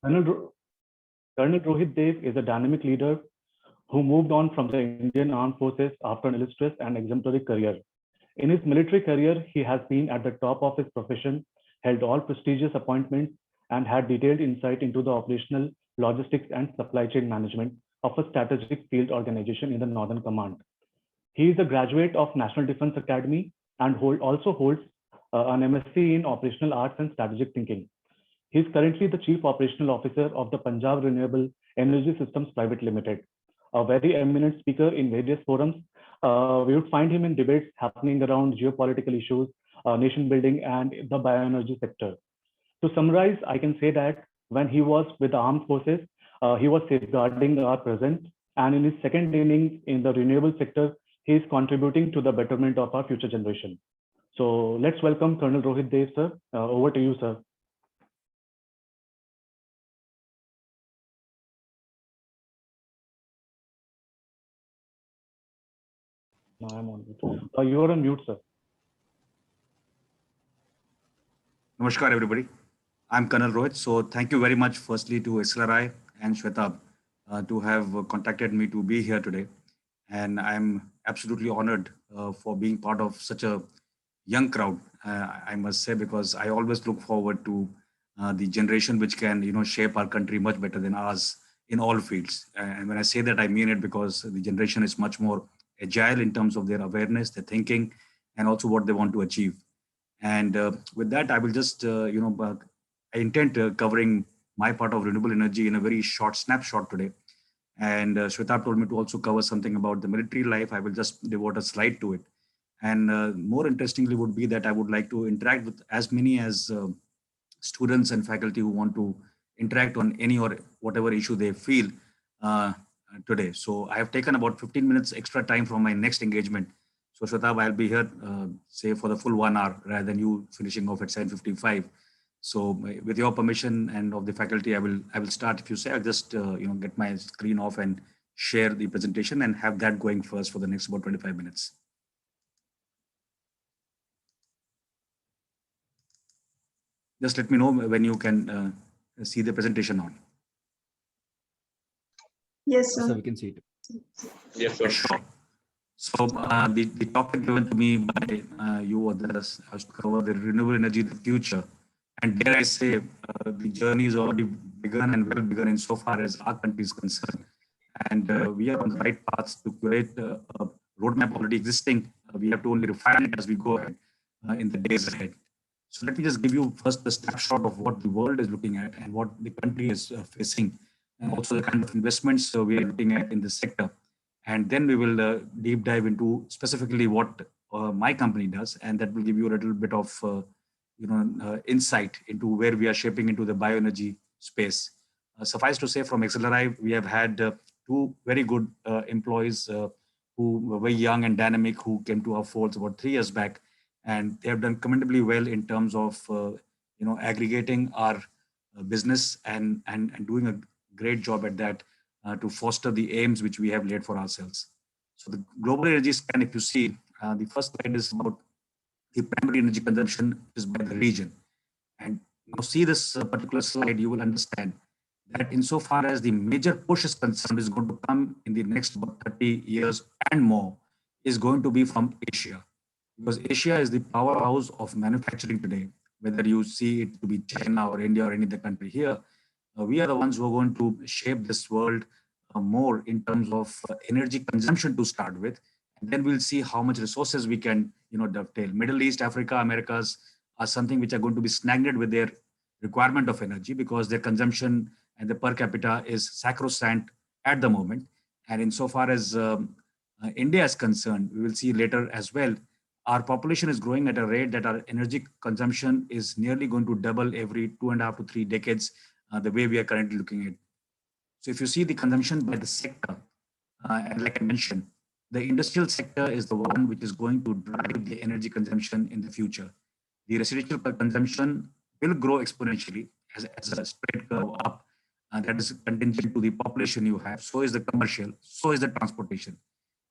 Colonel, Ro- Colonel Rohit Dev is a dynamic leader who moved on from the Indian Armed Forces after an illustrious and exemplary career. In his military career, he has been at the top of his profession, held all prestigious appointments, and had detailed insight into the operational, logistics, and supply chain management of a strategic field organization in the Northern Command. He is a graduate of National Defense Academy and also holds an MSc in Operational Arts and Strategic Thinking. He is currently the Chief Operational Officer of the Punjab Renewable Energy Systems Private Limited, a very eminent speaker in various forums. We would find him in debates happening around geopolitical issues, nation building, and the bioenergy sector. To summarize, I can say that when he was with the armed forces, he was safeguarding our present, and in his second innings in the renewable sector, he is contributing to the betterment of our future generation. So let's welcome Colonel Rohit Dev, sir. Over to you, sir. No, I'm on mute. You are on mute, sir. Namaskar, everybody. I'm Colonel Rohit. So thank you very much, firstly, to XLRI and Shwetab to have contacted me to be here today. And I'm absolutely honored for being part of such a young crowd, I must say, because I always look forward to the generation which can, shape our country much better than ours in all fields. And when I say that, I mean it because the generation is much more agile in terms of their awareness, their thinking, and also what they want to achieve. And with that, I will just, I intend covering my part of renewable energy in a very short snapshot today. And Shweta told me to also cover something about the military life. I will just devote a slide to it. And more interestingly would be that I would like to interact with as many as students and faculty who want to interact on any or whatever issue they feel uh, today. So I have taken about 15 minutes extra time from my next engagement. So Shwetab, I'll be here, say for the full 1 hour rather than you finishing off at 7:55. So with your permission and of the faculty, I will start. If you say, I'll just get my screen off and share the presentation and have that going first for the next about 25 minutes. Just let me know when you can see the presentation on. Yes, sir. So we can see it. Yes, sir. Sure. So the topic given to me by you others has to cover the renewable energy, the future. And dare I say, the journey is already begun and well begun insofar as our country is concerned. And we are on the right path to create a roadmap already existing. We have to only refine it as we go ahead in the days ahead. So let me just give you first the snapshot of what the world is looking at and what the country is facing, and also the kind of investments we are looking at in the sector. And then we will deep dive into specifically what my company does, and that will give you a little bit of insight into where we are shaping into the bioenergy space. Suffice to say, from XLRI, we have had two very good employees who were very young and dynamic, who came to our folds about 3 years back, and they have done commendably well in terms of aggregating our business and doing a great job at that to foster the aims which we have laid for ourselves. So the global energy scan, if you see, the first slide is about the primary energy consumption is by the region. And now see this particular slide, you will understand that insofar as the major push is concerned is going to come in the next about 30 years and more is going to be from Asia. Because Asia is the powerhouse of manufacturing today, whether you see it to be China or India or any other country here. We are the ones who are going to shape this world more in terms of energy consumption to start with, and then we'll see how much resources we can dovetail. Middle East, Africa, Americas are something which are going to be stagnant with their requirement of energy because their consumption and the per capita is sacrosanct at the moment. And insofar as India is concerned, we will see later as well, our population is growing at a rate that our energy consumption is nearly going to double every 2.5 to 3 decades, the way we are currently looking at. So if you see the consumption by the sector, and like I mentioned, the industrial sector is the one which is going to drive the energy consumption in the future. The residential consumption will grow exponentially as a spread curve up. That is contingent to the population you have. So is the commercial, so is the transportation.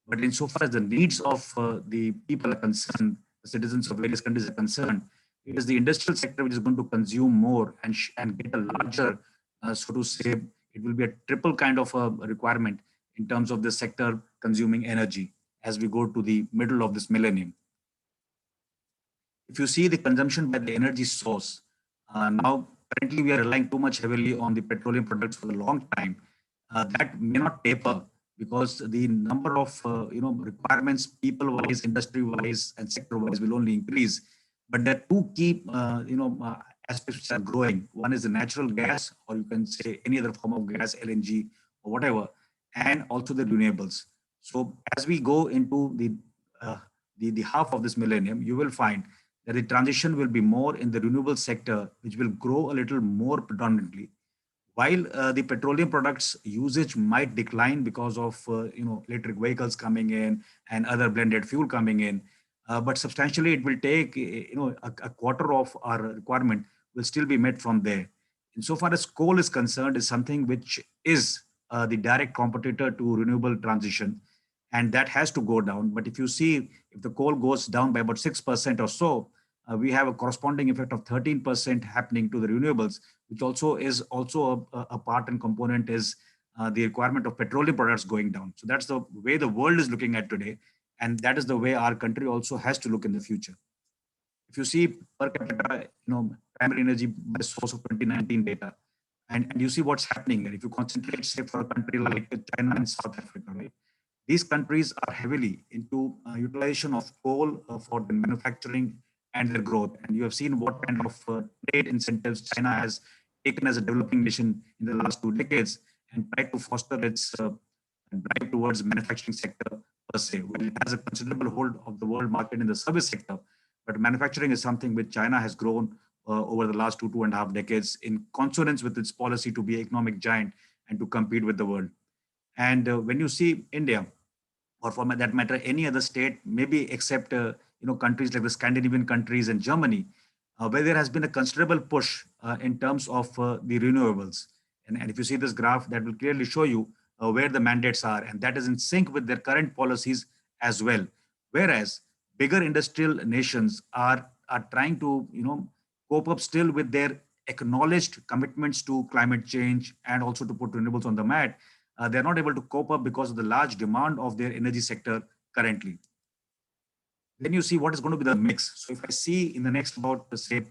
But insofar as the needs of the people are concerned, the citizens of various countries are concerned, it is the industrial sector which is going to consume more and get a larger so to say, it will be a triple kind of a requirement in terms of the sector consuming energy as we go to the middle of this millennium. If you see the consumption by the energy source, now currently we are relying too much heavily on the petroleum products for a long time. That may not taper because the number of requirements, people-wise, industry-wise, and sector-wise will only increase. But there are two key aspects which are growing. One is the natural gas, or you can say any other form of gas, LNG or whatever, and also the renewables. So as we go into the half of this millennium, you will find that the transition will be more in the renewable sector, which will grow a little more predominantly. While the petroleum products usage might decline because of electric vehicles coming in and other blended fuel coming in, but substantially it will take a quarter of our requirement will still be met from there. Insofar as coal is concerned, is something which is the direct competitor to renewable transition, and that has to go down. But if you see, if the coal goes down by about 6% or so, we have a corresponding effect of 13% happening to the renewables, which also is also a part and component is the requirement of petroleum products going down. So that's the way the world is looking at today, and that is the way our country also has to look in the future. If you see per capita, primary energy by source of 2019 data, and you see what's happening. And if you concentrate, say, for a country like China and South Africa, right? These countries are heavily into utilization of coal for the manufacturing and their growth. And you have seen what kind of trade incentives China has taken as a developing nation in the last 2 decades and tried to foster its drive towards manufacturing sector per se. Well, it has a considerable hold of the world market in the service sector, but manufacturing is something which China has grown over the last 2.5 decades in consonance with its policy to be an economic giant and to compete with the world. And when you see India, or for that matter, any other state, maybe except countries like the Scandinavian countries and Germany, where there has been a considerable push in terms of the renewables. And if you see this graph, that will clearly show you where the mandates are, and that is in sync with their current policies as well. Whereas bigger industrial nations are trying to cope up still with their acknowledged commitments to climate change and also to put renewables on the mat. They're not able to cope up because of the large demand of their energy sector currently. Then you see what is going to be the mix. So if I see in the next about, say,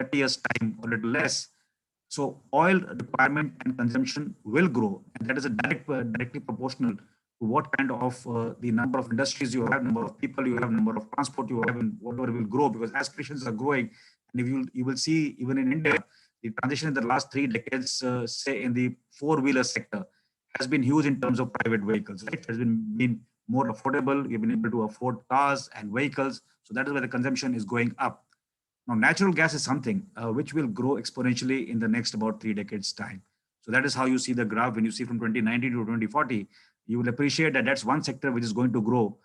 30 years time or a little less, so oil requirement and consumption will grow, and that is a directly proportional to what kind of the number of industries you have, number of people you have, number of transport you have, and whatever will grow because aspirations are growing. And if you will see even in India, the transition in the last 3 decades, say in the four-wheeler sector, has been huge in terms of private vehicles. Right, it has been more affordable. You've been able to afford cars and vehicles, so that is where the consumption is going up. Now, natural gas is something which will grow exponentially in the next about 3 decades time. So that is how you see the graph. When you see from 2019 to 2040, you will appreciate that that's one sector which is going to grow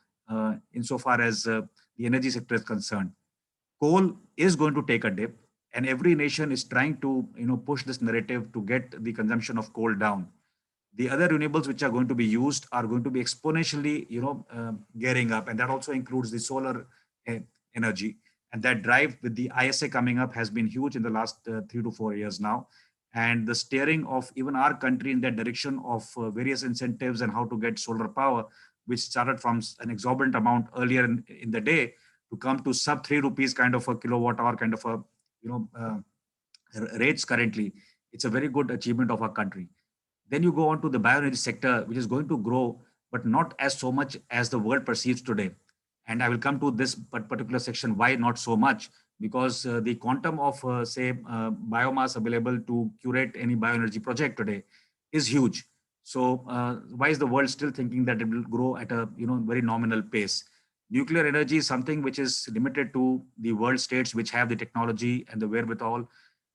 insofar as the energy sector is concerned. Coal is going to take a dip, and every nation is trying to push this narrative to get the consumption of coal down. The other renewables which are going to be used are going to be exponentially gearing up, and that also includes the solar energy. And that drive with the ISA coming up has been huge in the last 3 to 4 years now. And the steering of even our country in that direction of various incentives and how to get solar power, which started from an exorbitant amount earlier in the day to come to sub 3 rupees kind of a kilowatt hour kind of a rates currently. It's a very good achievement of our country. Then you go on to the bioenergy sector, which is going to grow, but not as so much as the world perceives today. And I will come to this particular section, why not so much? Because the quantum of, biomass available to curate any bioenergy project today is huge. So why is the world still thinking that it will grow at a very nominal pace? Nuclear energy is something which is limited to the world states which have the technology and the wherewithal,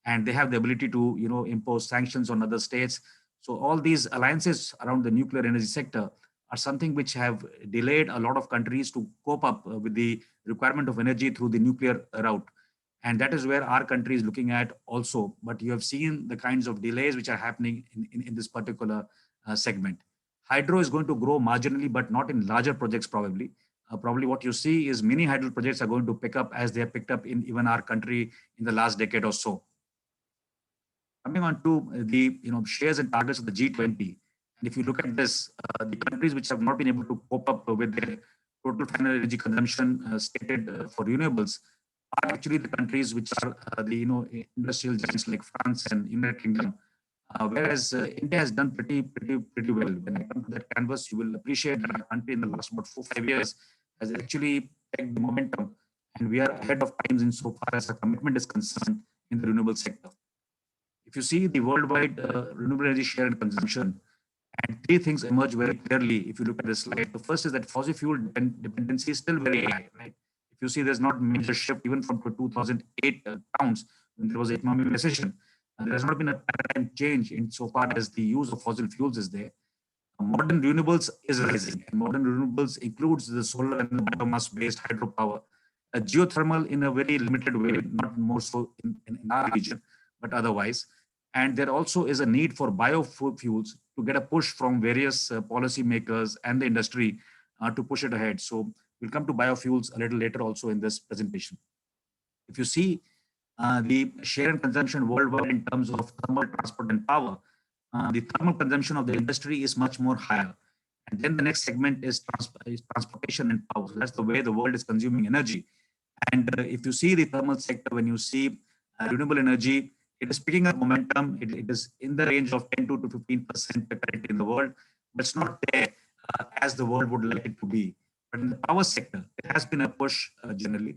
and they have the ability to impose sanctions on other states. So all these alliances around the nuclear energy sector are something which have delayed a lot of countries to cope up with the requirement of energy through the nuclear route. And that is where our country is looking at also. But you have seen the kinds of delays which are happening in this particular segment. Hydro is going to grow marginally, but not in larger projects probably. Probably what you see is mini hydro projects are going to pick up as they have picked up in even our country in the last decade or so. Coming on to the shares and targets of the G20, and if you look at this, the countries which have not been able to cope up with their total final energy consumption stated for renewables are actually the countries which are the industrial giants like France and United Kingdom. Whereas India has done pretty well. When I come to that canvas, you will appreciate that our country in the last about 4 5 years has actually taken the momentum, and we are ahead of times insofar as our commitment is concerned in the renewable sector. If you see the worldwide renewable energy share and consumption, and three things emerge very clearly if you look at this slide. The first is that fossil fuel dependency is still very high, right? If you see, there's not major shift even from 2008 counts when there was economic recession. There has not been a paradigm change in so far as the use of fossil fuels is there. Modern renewables is rising, and modern renewables includes the solar and the biomass-based hydropower, geothermal in a very limited way, not more so in our region, but otherwise. And there also is a need for biofuels to get a push from various policy makers and the industry to push it ahead. So we'll come to biofuels a little later also in this presentation. If you see the share and consumption worldwide in terms of thermal, transport, and power, the thermal consumption of the industry is much more higher. And then the next segment is transportation and power. So that's the way the world is consuming energy. And if you see the thermal sector, when you see renewable energy, it is picking up momentum. It is in the range of 10 to 15% currently in the world, but it's not there as the world would like it to be. But in the power sector, there has been a push generally.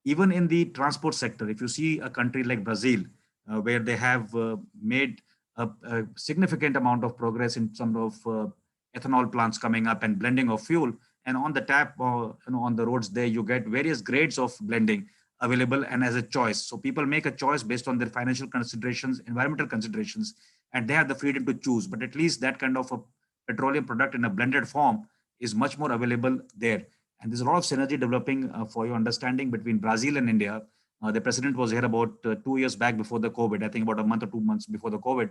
Even in the transport sector, if you see a country like Brazil, where they have made a significant amount of progress in terms of ethanol plants coming up and blending of fuel, and on the tap or on the roads there, you get various grades of blending available and as a choice. So people make a choice based on their financial considerations, environmental considerations, and they have the freedom to choose. But at least that kind of a petroleum product in a blended form is much more available there. And there's a lot of synergy developing for your understanding between Brazil and India. The president was here about 2 years back before the COVID, I think about a month or 2 months before the COVID.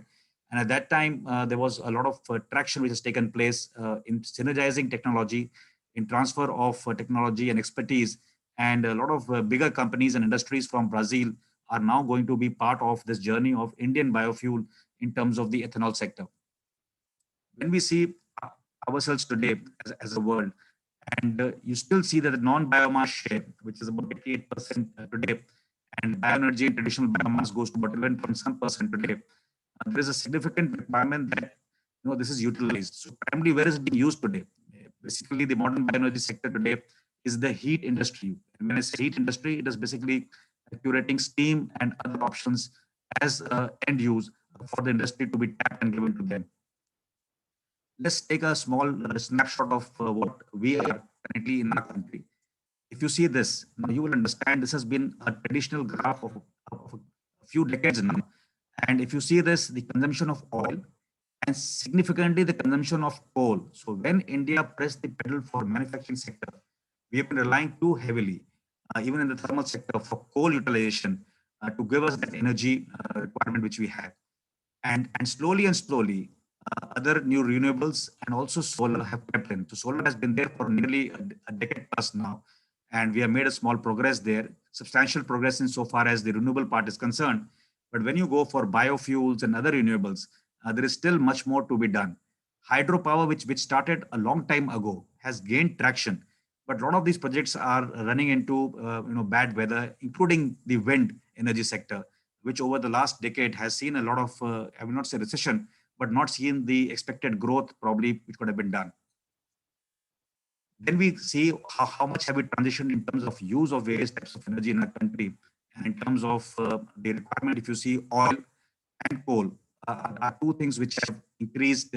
And at that time, there was a lot of traction which has taken place in synergizing technology, in transfer of technology and expertise. And a lot of bigger companies and industries from Brazil are now going to be part of this journey of Indian biofuel in terms of the ethanol sector. When we see ourselves today as a world, and you still see that the non-biomass share, which is about 88% today, and bioenergy and traditional biomass goes to about 11% today, there is a significant requirement that this is utilized. So primarily, where is it being used today? Basically, the modern bioenergy sector today is the heat industry. And when I say heat industry, it is basically curating steam and other options as end use for the industry to be tapped and given to them. Let's take a small snapshot of what we are currently in our country. If you see this, now you will understand this has been a traditional graph of a few decades now. And if you see this, the consumption of oil and significantly the consumption of coal. So when India pressed the pedal for manufacturing sector, we have been relying too heavily, even in the thermal sector, for coal utilization to give us that energy requirement which we have. And slowly, other new renewables and also solar have crept in. So solar has been there for nearly a decade plus now, and we have made a small progress there, substantial progress in so far as the renewable part is concerned. But when you go for biofuels and other renewables, there is still much more to be done. Hydropower, which started a long time ago, has gained traction, but a lot of these projects are running into bad weather, including the wind energy sector, which over the last decade has seen a lot of I will not say recession, but not seen the expected growth probably which could have been done. Then we see how much have we transitioned in terms of use of various types of energy in our country, and in terms of the requirement. If you see, oil and coal are two things which have increased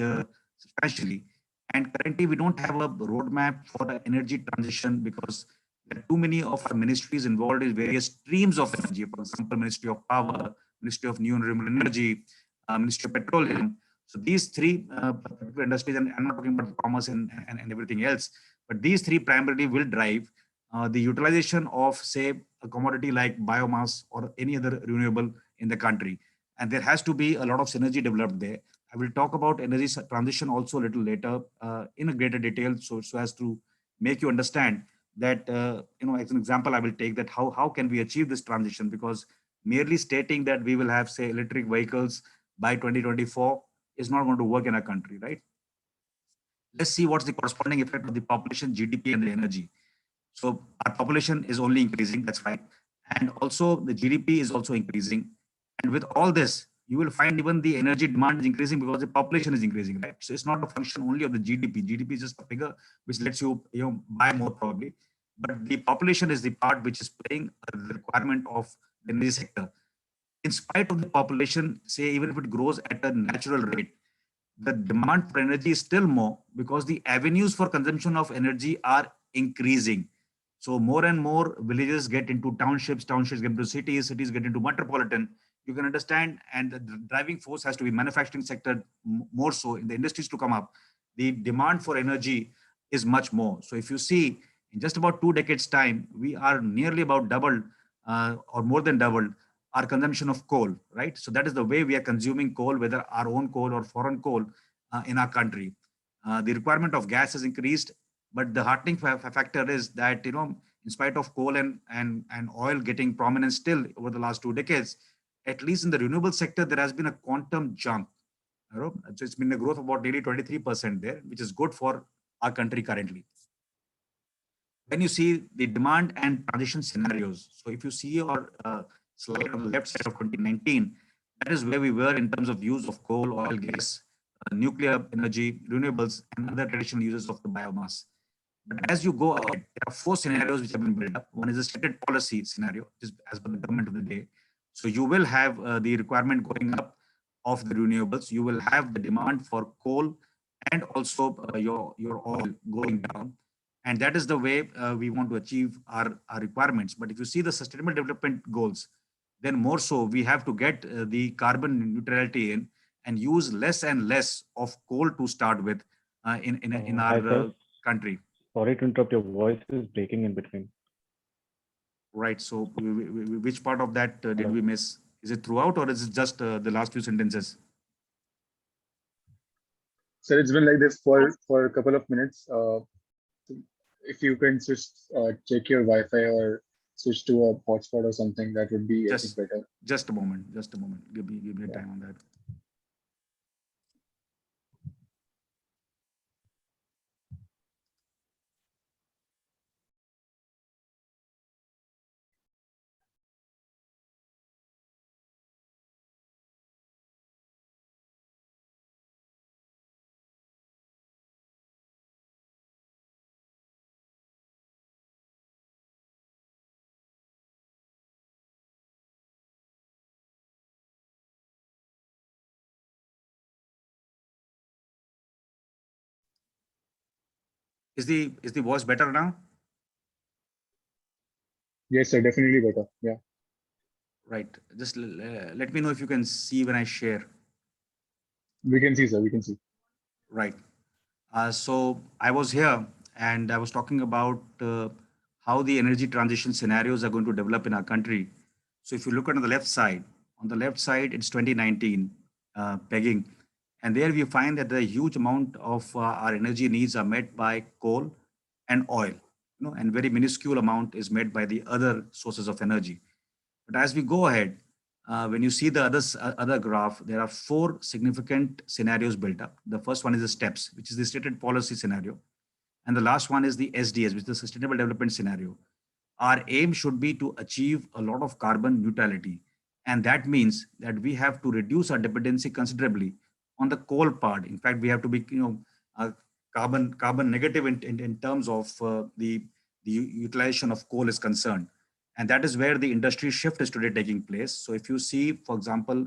substantially. And currently, we don't have a roadmap for the energy transition because there are too many of our ministries involved in various streams of energy. For example, Ministry of Power, Ministry of New and Renewable Energy, Ministry of Petroleum. So these three industries, and I'm not talking about commerce and everything else, but these three primarily will drive the utilization of, say, a commodity like biomass or any other renewable in the country. And there has to be a lot of synergy developed there. I will talk about energy transition also a little later in a greater detail, so as to make you understand that, as an example, I will take that how can we achieve this transition, because merely stating that we will have, say, electric vehicles by 2024 is not going to work in our country, right? Let's see what's the corresponding effect of the population, GDP, and the energy. So our population is only increasing, that's right. And also the GDP is also increasing. And with all this, you will find even the energy demand is increasing because the population is increasing, right? So it's not a function only of the GDP. GDP is just a figure which lets you, buy more probably. But the population is the part which is playing the requirement of the energy sector. In spite of the population, say even if it grows at a natural rate, the demand for energy is still more because the avenues for consumption of energy are increasing. So more and more villages get into townships, townships get into cities, cities get into metropolitan. You can understand, and the driving force has to be manufacturing sector more so in the industries to come up. The demand for energy is much more. So if you see, in just about 2 decades time, we are nearly about doubled or more than doubled our consumption of coal, right? So that is the way we are consuming coal, whether our own coal or foreign coal in our country. The requirement of gas has increased, but the heartening factor is that, in spite of coal and oil getting prominent still over the last 2 decades, at least in the renewable sector, there has been a quantum jump. So it's been a growth of about nearly 23% there, which is good for our country currently. When you see the demand and transition scenarios, so if you see your slide on the left side of 2019, that is where we were in terms of use of coal, oil, gas, nuclear energy, renewables, and other traditional uses of the biomass. But as you go ahead, there are 4 scenarios which have been built up. One is a stated policy scenario, which is as per the government of the day. So you will have the requirement going up of the renewables. You will have the demand for coal and also your oil going down. And that is the way we want to achieve our requirements. But if you see the sustainable development goals, then more so we have to get the carbon neutrality in and use less and less of coal to start with in Hi, our sir. country. Sorry to interrupt. Your voice is breaking in between. Right. So which part of that did Hello. we miss? Is it throughout or is it just the last few sentences? So it's been like this for a couple of minutes. If you can just check your Wi-Fi or switch to a hotspot or something, that would be, I think, better. Just a moment. Just a moment. Give me Yeah. time on that. Is the voice better now? Yes, sir, definitely better. Yeah. Right. Just let me know if you can see when I share. We can see, sir. We can see. Right. So I was here and I was talking about how the energy transition scenarios are going to develop in our country. So if you look at on the left side, it's 2019 pegging. And there we find that the huge amount of our energy needs are met by coal and oil, and very minuscule amount is met by the other sources of energy. But as we go ahead, when you see the other graph, there are 4 significant scenarios built up. The first one is the STEPS, which is the stated policy scenario. And the last one is the SDS, which is the sustainable development scenario. Our aim should be to achieve a lot of carbon neutrality. And that means that we have to reduce our dependency considerably on the coal part. In fact, we have to be, carbon negative in terms of the utilization of coal is concerned. And that is where the industry shift is today taking place. So if you see, for example,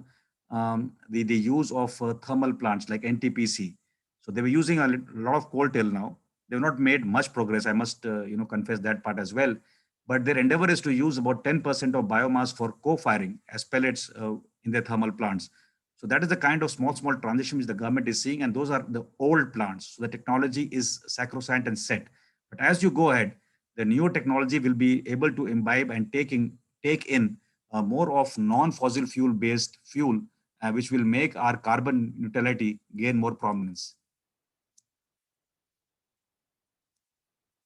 the use of thermal plants like NTPC, so they were using a lot of coal till now. They've not made much progress. I must, confess that part as well. But their endeavor is to use about 10% of biomass for co-firing as pellets in their thermal plants. So that is the kind of small transition which the government is seeing, and those are the old plants. So the technology is sacrosanct and set. But as you go ahead, the newer technology will be able to imbibe and take in more of non-fossil fuel based fuel, which will make our carbon neutrality gain more prominence.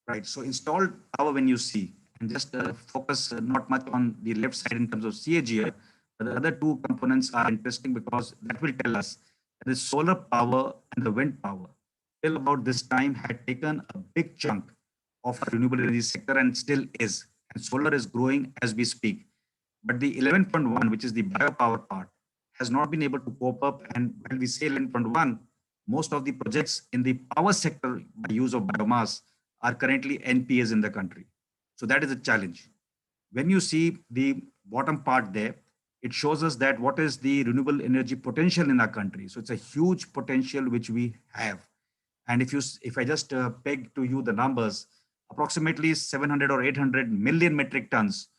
Right. So installed power when you see, and just focus not much on the left side in terms of CAGR, The other two components are interesting because that will tell us that the solar power and the wind power till about this time had taken a big chunk of our renewable energy sector and still is. And solar is growing as we speak. But the 11.1, which is the biopower part, has not been able to cope up. And when we say 11.1, most of the projects in the power sector by use of biomass are currently NPAs in the country. So that is a challenge. When you see the bottom part there, it shows us that what is the renewable energy potential in our country. So it's a huge potential which we have. And if I just peg to you the numbers, approximately 700 or 800 million metric tons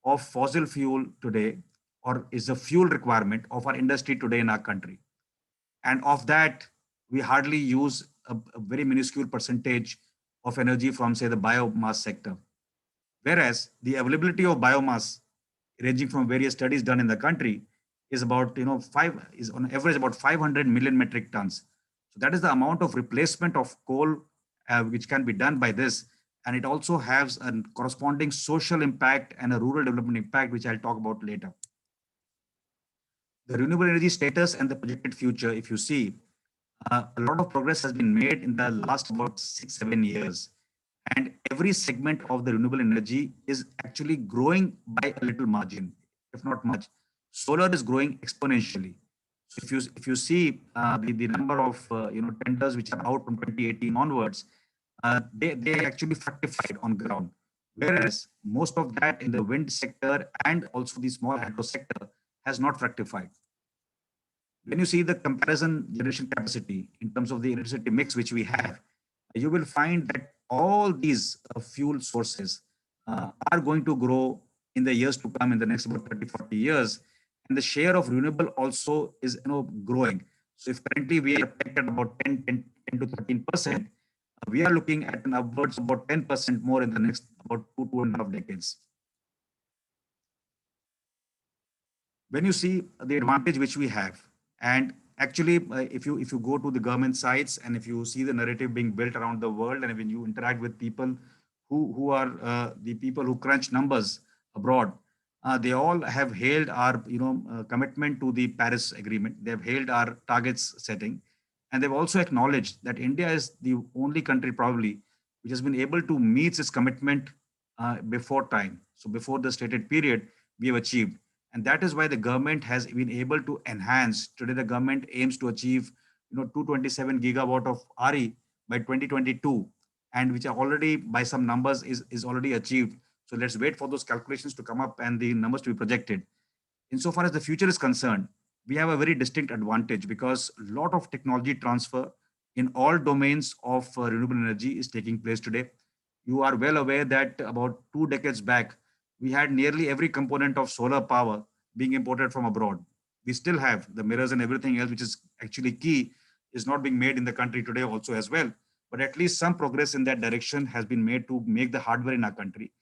of fossil fuel today, or is the fuel requirement of our industry today in our country. And of that, we hardly use a very minuscule percentage of energy from, say, the biomass sector. Whereas the availability of biomass, ranging from various studies done in the country, is about is on average about 500 million metric tons. So that is the amount of replacement of coal which can be done by this, and it also has a corresponding social impact and a rural development impact, which I'll talk about later. The renewable energy status and the projected future, if you see, a lot of progress has been made in the last about 6-7 years. And every segment of the renewable energy is actually growing by a little margin, if not much. Solar is growing exponentially. So if you see the number of tenders which are out from 2018 onwards, they actually fructified on ground. Whereas most of that in the wind sector and also the small hydro sector has not fructified. When you see the comparison generation capacity in terms of the electricity mix which we have, you will find that all these fuel sources are going to grow in the years to come in the next about 30-40 years. And the share of renewable also is growing. So if currently we are pegged at about 10 to 13%, we are looking at an upwards about 10% more in the next about 2.5 decades. When you see the advantage which we have, and actually if you go to the government sites and if you see the narrative being built around the world, and when you interact with people who are the people who crunch numbers abroad, they all have hailed our commitment to the Paris Agreement. They have hailed our targets setting, and they've also acknowledged that India is the only country probably which has been able to meet its commitment before time. So before the stated period, we have achieved. And that is why the government has been able to enhance. Today, the government aims to achieve 227 gigawatt of RE by 2022, and which are already by some numbers is already achieved. So let's wait for those calculations to come up and the numbers to be projected. Insofar as the future is concerned, we have a very distinct advantage because a lot of technology transfer in all domains of renewable energy is taking place today. You are well aware that about 2 decades back, we had nearly every component of solar power being imported from abroad. We still have the mirrors and everything else, which is actually key, is not being made in the country today also as well. But at least some progress in that direction has been made to make the hardware in our country.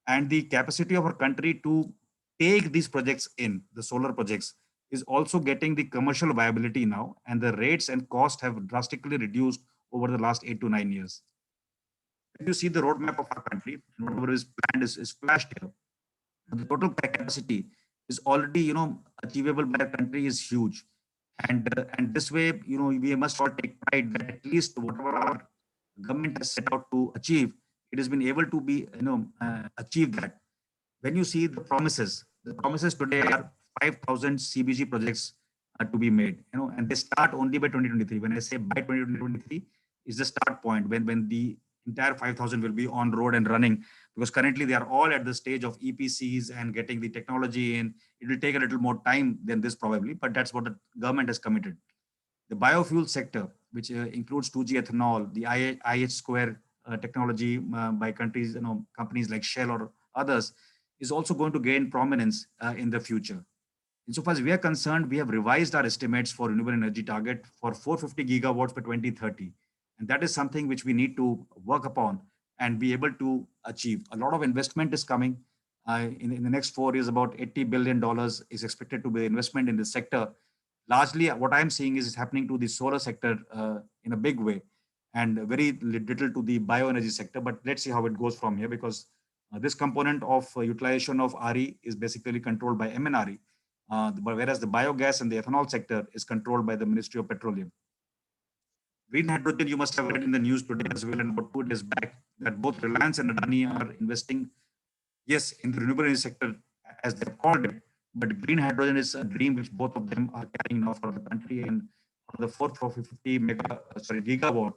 And the capacity of our country to take these projects in, the solar projects, is also getting the commercial viability now. And the rates and cost have drastically reduced over the last 8 to 9 years. If you see the roadmap of our country, whatever is planned is flashed here. The total capacity is already, achievable by a country is huge. And this way, we must all take pride that at least whatever our government has set out to achieve, it has been able to be, achieve that. When you see the promises today are 5,000 CBG projects to be made, and they start only by 2023. When I say by 2023 is the start point when the entire 5,000 will be on road and running, because currently they are all at the stage of EPCs and getting the technology in. It will take a little more time than this probably, but that's what the government has committed. The biofuel sector, which includes 2G ethanol, the IH square technology by countries, companies like Shell or others, is also going to gain prominence in the future. Insofar as we are concerned, we have revised our estimates for renewable energy target for 450 gigawatts by 2030. And that is something which we need to work upon and be able to achieve. A lot of investment is coming. In the next 4 years, about $80 billion is expected to be investment in this sector. Largely, what I'm seeing is happening to the solar sector in a big way, and very little to the bioenergy sector. But let's see how it goes from here, because this component of utilization of RE is basically controlled by MNRE. But whereas the biogas and the ethanol sector is controlled by the Ministry of Petroleum. Green hydrogen, you must have read in the news today as well, and about 2 days back, that both Reliance and Adani are investing, yes, in the renewable energy sector, as they've called it. But green hydrogen is a dream which both of them are carrying now for the country. And for the 450 gigawatt,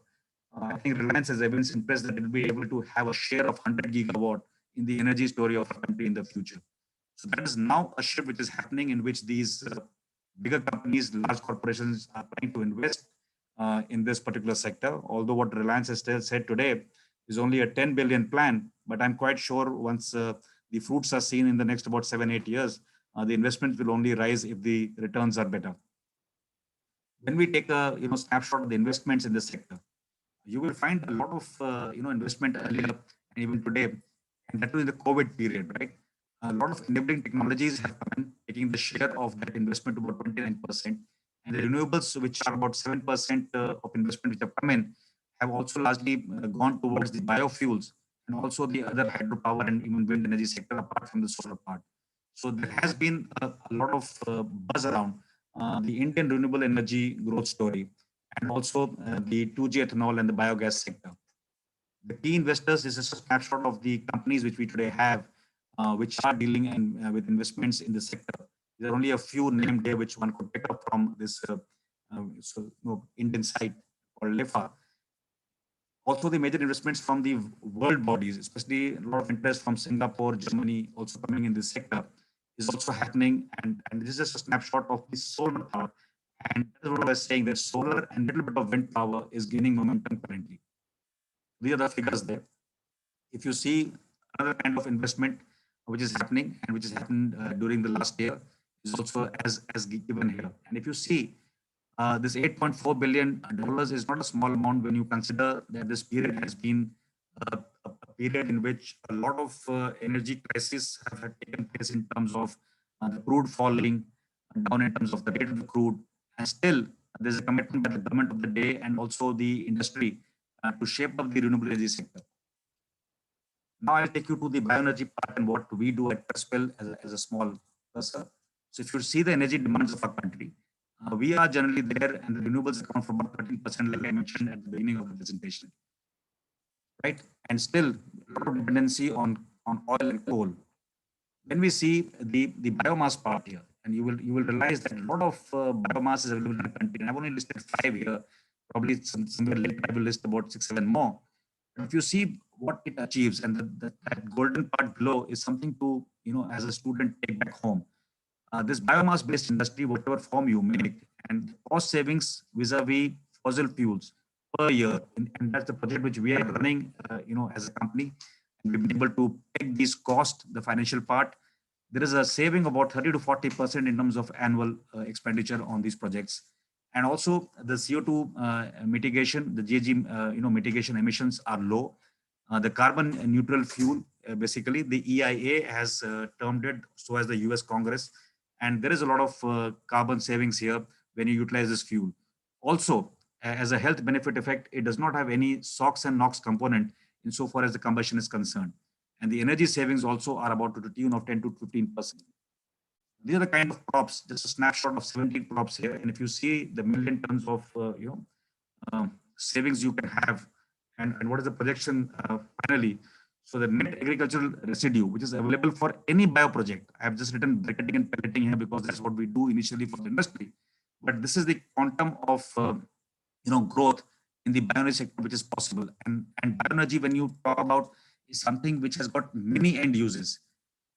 I think Reliance has evinced interest that it will be able to have a share of 100 gigawatt in the energy story of our country in the future. So that is now a shift which is happening, in which these bigger companies, large corporations are trying to invest in this particular sector. Although what Reliance has said today is only a 10 billion plan, but I'm quite sure once the fruits are seen in the next about 7-8 years, the investments will only rise if the returns are better. When we take a snapshot of the investments in this sector, you will find a lot of investment earlier and even today, and that too in the COVID period, right? A lot of enabling technologies have come in, taking the share of that investment to about 29%, and the renewables, which are about 7% of investment which have come in, have also largely gone towards the biofuels and also the other hydropower and even wind energy sector apart from the solar part. So there has been a lot of buzz around the Indian renewable energy growth story, and also the 2G ethanol and the biogas sector. The key investors, this is a snapshot of the companies which we today have, which are dealing with investments in the sector. There are only a few named here which one could pick up from this Indian site called LEFA. Also, the major investments from the world bodies, especially a lot of interest from Singapore, Germany, also coming in this sector, is also happening. And this is just a snapshot of the solar power. And that's what I was saying, that solar and a little bit of wind power is gaining momentum currently. These are the figures there. If you see another kind of investment which is happening and which has happened during the last year, is also as given here. And if you see, this $8.4 billion is not a small amount when you consider that this period has been a period in which a lot of energy crises have taken place in terms of the crude falling down in terms of the rate of the crude. And still, there's a commitment by the government of the day and also the industry to shape up the renewable energy sector. Now I'll take you to the bioenergy part and what we do at Presswell as a small cursor. So if you see the energy demands of our country, we are generally there, and the renewables account for about 13%, like I mentioned at the beginning of the presentation, right? And still, a lot of dependency on oil and coal. When we see the biomass part here, and you will realize that a lot of biomass is available in the country. And I've only listed 5 here. Probably somewhere later I will list about 6-7 more. But if you see what it achieves, and that golden part below is something to as a student take back home. This biomass-based industry, whatever form you make, and cost savings vis-a-vis fossil fuels per year, and that's the project which we are running, as a company, and we've been able to take these costs, the financial part. There is a saving about 30 to 40% in terms of annual expenditure on these projects, and also the CO2 mitigation, the GHG, mitigation emissions are low. The carbon neutral fuel, basically, the EIA has termed it, so has the US Congress. And there is a lot of carbon savings here when you utilize this fuel. Also, as a health benefit effect, it does not have any SOx and NOx component insofar as the combustion is concerned. And the energy savings also are about to the tune of 10 to 15%. These are the kind of crops, just a snapshot of 17 crops here. And if you see the million tons of savings you can have, and what is the projection finally. So the net agricultural residue, which is available for any bio project, I have just written bracketing and pelleting here because that's what we do initially for the industry. But this is the quantum of growth in the bioenergy sector which is possible. And bioenergy, when you talk about, is something which has got many end uses.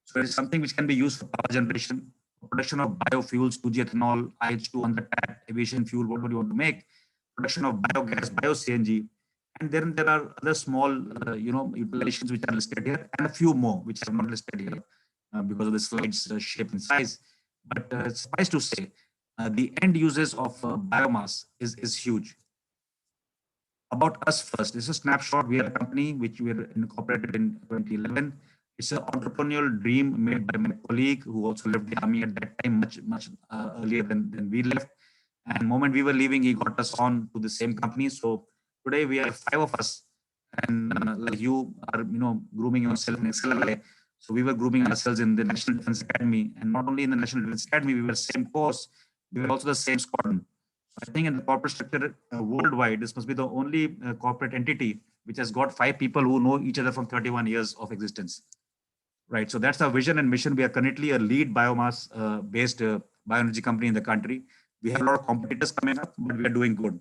So it is something which can be used for power generation, production of biofuels, 2G ethanol, IH2 on the tap, aviation fuel, whatever you want to make, production of biogas, bio-CNG. And then there are other small, utilizations which are listed here, and a few more which are not listed here because of the slide's shape and size. But suffice to say, the end uses of biomass is huge. About us first, this is a snapshot. We are a company which we were incorporated in 2011. It's an entrepreneurial dream made by my colleague who also left the army at that time, much earlier than we left. And the moment we were leaving, he got us on to the same company. So today we are 5 of us, and like you are, grooming yourself in XLI. So we were grooming ourselves in the National Defense Academy, and not only in the National Defense Academy, we were same course, we were also the same squadron. So I think in the corporate structure worldwide, this must be the only corporate entity which has got 5 people who know each other from 31 years of existence. Right. So that's our vision and mission. We are currently a lead biomass based bioenergy company in the country. We have a lot of competitors coming up, but we are doing good.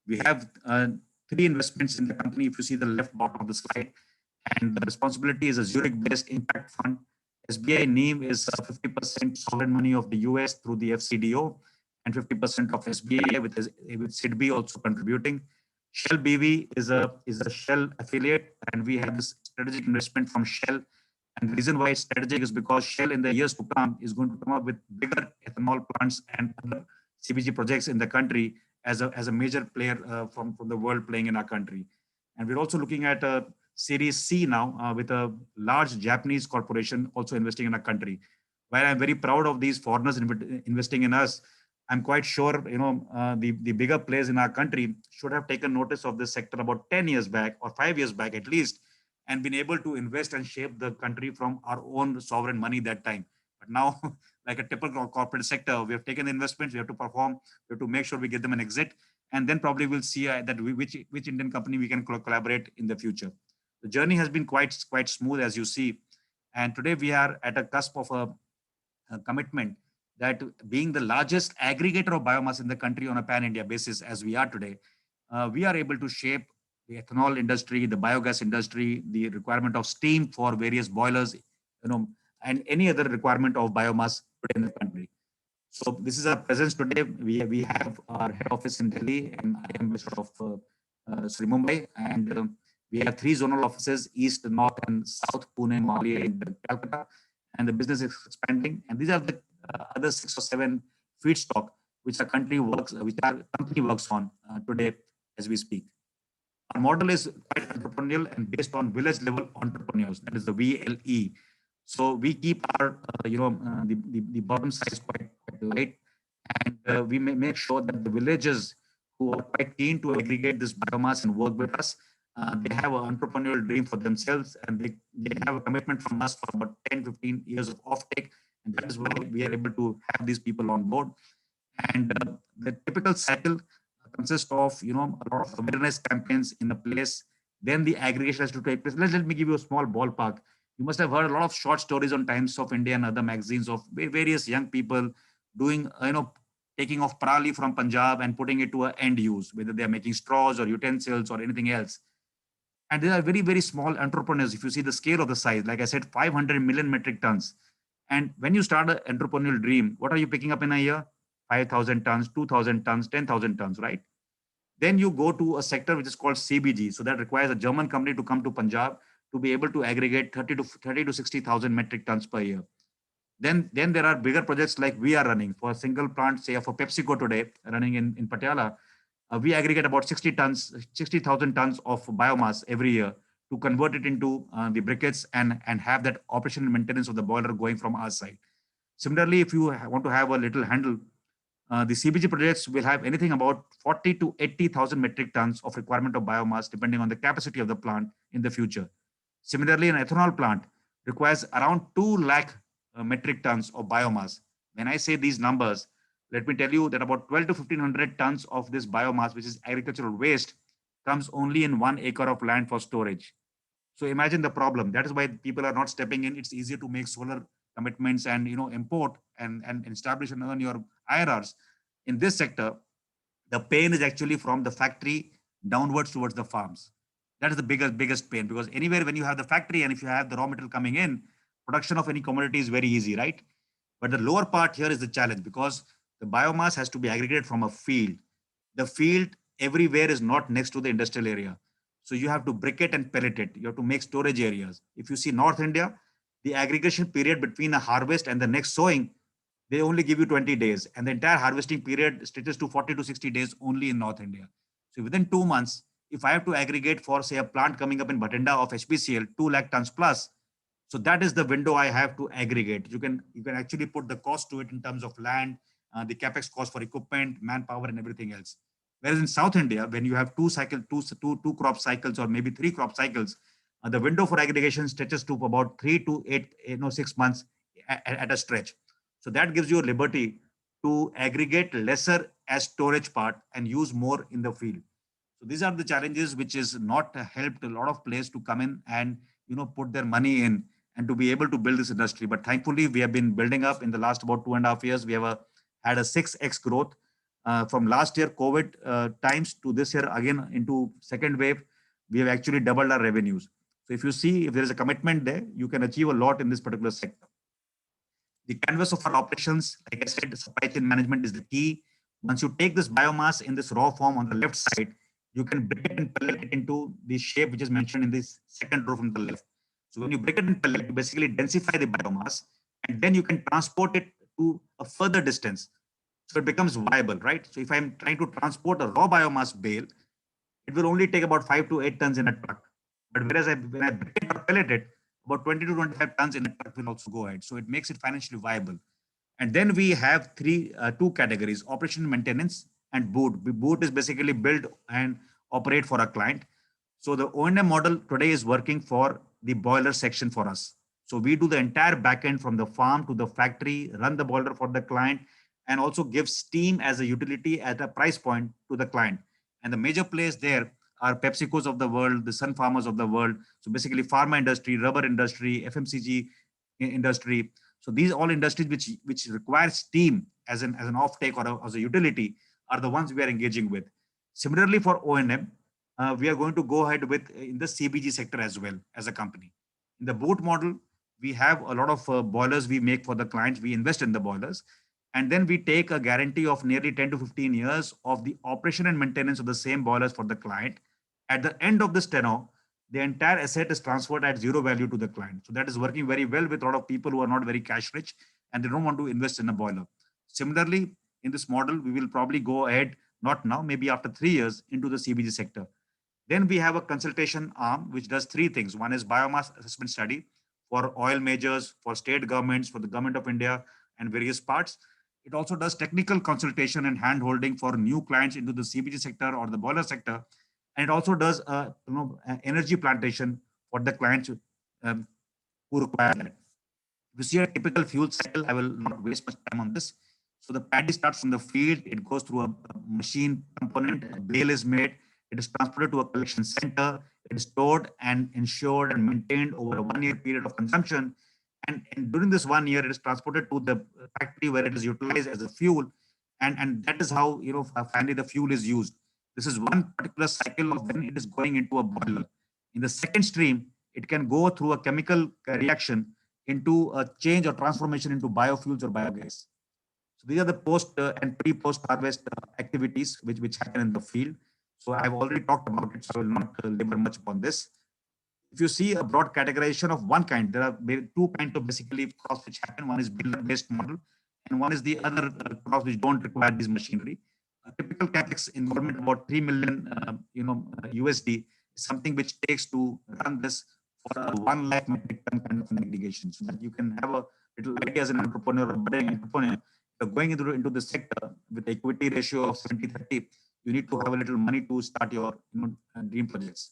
We have 3 investments in the company. If you see the left bottom of the slide, and the responsibility is a Zurich-based impact fund. SBI NEEM is 50% sovereign money of the US through the FCDO, and 50% of SBI with SIDBI also contributing. Shell BV is a Shell affiliate, and we have this strategic investment from Shell. And the reason why it's strategic is because Shell in the years to come is going to come up with bigger ethanol plants and other CBG projects in the country as a major player from the world playing in our country. And we're also looking at a Series C now with a large Japanese corporation also investing in our country. While I'm very proud of these foreigners investing in us, I'm quite sure the bigger players in our country should have taken notice of this sector about 10 years back or 5 years back at least, and been able to invest and shape the country from our own sovereign money that time. But now, like a typical corporate sector, we have taken the investments, we have to perform, we have to make sure we get them an exit, and then probably we'll see which Indian company we can collaborate in the future. The journey has been quite smooth, as you see, and today we are at a cusp of a commitment that being the largest aggregator of biomass in the country on a pan-India basis, as we are today, we are able to shape the ethanol industry, the biogas industry, the requirement of steam for various boilers, and any other requirement of biomass in the country. So this is our presence today. We have our head office in Delhi, and I am based out of Mumbai, and we have 3 zonal offices: East, North, and South, Pune, Mohali, and Calcutta. And the business is expanding. And these are the other 6 or 7 feedstock which our company works on today as we speak. Our model is quite entrepreneurial and based on village level entrepreneurs. That is the VLE. So we keep our the bottom size quite light, and we make sure that the villages who are quite keen to aggregate this biomass and work with us, they have an entrepreneurial dream for themselves, and they have a commitment from us for about 10-15 years of offtake, and that is why we are able to have these people on board. And the typical cycle consists of a lot of awareness campaigns in a place, then the aggregation has to take place. Let me give you a small ballpark. You must have heard a lot of short stories on Times of India and other magazines of various young people doing taking off parali from Punjab and putting it to an end use, whether they are making straws or utensils or anything else. And they are very, very small entrepreneurs. If you see the scale of the size, like I said, 500 million metric tons. And when you start an entrepreneurial dream, what are you picking up in a year? 5,000 tons, 2,000 tons, 10,000 tons, right? Then you go to a sector which is called CBG. So that requires a German company to come to Punjab to be able to aggregate 30 to 60,000 metric tons per year. Then there are bigger projects like we are running for a single plant, say for PepsiCo today, running in Patiala. We aggregate about 60,000 tons of biomass every year to convert it into the briquettes and have that operation and maintenance of the boiler going from our side. Similarly, if you want to have a little handle, the CBG projects will have anything about 40 to 80,000 metric tons of requirement of biomass, depending on the capacity of the plant in the future. Similarly, an ethanol plant requires around 2 lakh metric tons of biomass. When I say these numbers, let me tell you that about 12 to 1500 tons of this biomass, which is agricultural waste, comes only in 1 acre of land for storage. So imagine the problem. That is why people are not stepping in. It's easier to make solar commitments and import and establish and earn your IRRs. In this sector, the pain is actually from the factory downwards towards the farms. That is the biggest pain, because anywhere when you have the factory and if you have the raw material coming in, production of any commodity is very easy, right? But the lower part here is the challenge, because the biomass has to be aggregated from a field. The field everywhere is not next to the industrial area. So you have to briquette and pellet it. You have to make storage areas. If you see North India, the aggregation period between a harvest and the next sowing, they only give you 20 days. And the entire harvesting period stretches to 40 to 60 days only in North India. So within 2 months, if I have to aggregate for, say, a plant coming up in Bhatinda of HPCL, 2 lakh tons plus, so that is the window I have to aggregate. You can actually put the cost to it in terms of land, the capex cost for equipment, manpower, and everything else. Whereas in South India, when you have two crop cycles or maybe 3 crop cycles, The window for aggregation stretches to about 3 to 8, 6 months at a stretch. So that gives you a liberty to aggregate lesser as storage part and use more in the field. So these are the challenges which is not helped a lot of players to come in and put their money in and to be able to build this industry. But thankfully, we have been building up in the last about 2.5 years. We have had a 6x growth from last year COVID times to this year again into second wave. We have actually doubled our revenues. So if you see, if there is a commitment there, you can achieve a lot in this particular sector. The canvas of our operations, like I said, supply chain management is the key. Once you take this biomass in this raw form on the left side, you can break it and pellet it into the shape which is mentioned in this second row from the left. So when you break it and pellet, you basically densify the biomass, and then you can transport it to a further distance. So it becomes viable, right? So if I'm trying to transport a raw biomass bale, it will only take about 5 to 8 tons in a truck. But whereas when I break it or pellet it, about 20 to 25 tons in a truck will also go ahead. So it makes it financially viable. And then we have two categories: operation and maintenance and boot. Boot is basically build and operate for a client. So the O&M model today is working for the boiler section for us. So we do the entire backend from the farm to the factory, run the boiler for the client, and also give steam as a utility at a price point to the client. And the major players there are PepsiCo's of the world, the Sun Farmers of the world. So basically pharma industry, rubber industry, FMCG industry. So these all industries which require steam as an offtake or as a utility are the ones we are engaging with. Similarly for O&M, we are going to go ahead with in the CBG sector as well as a company. In the boot model, we have a lot of boilers we make for the clients. We invest in the boilers. And then we take a guarantee of nearly 10 to 15 years of the operation and maintenance of the same boilers for the client. At the end of this tenure, the entire asset is transferred at zero value to the client. So that is working very well with a lot of people who are not very cash rich and they don't want to invest in a boiler. Similarly, in this model, we will probably go ahead, not now, maybe after 3 years, into the CBG sector. Then we have a consultation arm which does three things. One is biomass assessment study for oil majors, for state governments, for the government of India and various parts. It also does technical consultation and hand-holding for new clients into the CBG sector or the boiler sector. And it also does energy plantation for the clients who require that. If you see a typical fuel cycle, I will not waste much time on this. So the paddy starts from the field, it goes through a machine component, a bale is made, it is transported to a collection center, it is stored and insured and maintained over a 1 year period of consumption. And during this 1 year, it is transported to the factory where it is utilized as a fuel. And that is how, finally the fuel is used. This is one particular cycle of when it is going into a boiler. In the second stream, it can go through a chemical reaction into a change or transformation into biofuels or biogas. So these are the post and pre-post harvest activities which happen in the field. So I've already talked about it, so I will not labor much upon this. If you see a broad categorization of one kind, there are two kinds of basically crops which happen. One is builder-based model, and one is the other crops which don't require this machinery. A typical capex involvement about 3 million, USD is something which takes to run this for a 1 lakh metric ton kind of an aggregation, so that you can have a little idea as an entrepreneur or budding entrepreneur. Going into the sector with equity ratio of 70-30, you need to have a little money to start your dream projects.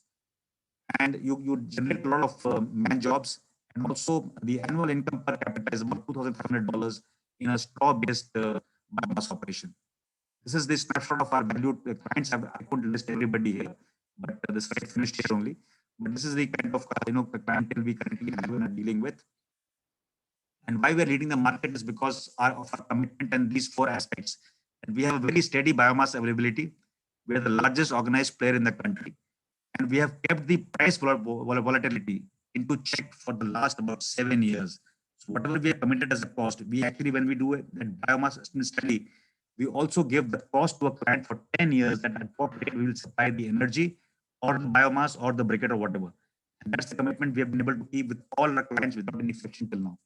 And you generate a lot of man jobs, and also the annual income per capita is about $2,500 in a straw-based biomass operation. This is the snapshot of our valued clients. I couldn't list everybody here, but this slide finished here only. But this is the kind of clientele we currently have and are dealing with. And why we are leading the market is because of our commitment and these four aspects. And we have a very steady biomass availability. We are the largest organized player in the country. And we have kept the price volatility into check for the last about 7 years. So whatever we have committed as a cost, we actually, when we do a biomass study, we also give the cost to a client for 10 years that at what rate we will supply the energy or the biomass or the briquette or whatever. And that's the commitment we have been able to keep with all our clients without any friction till now.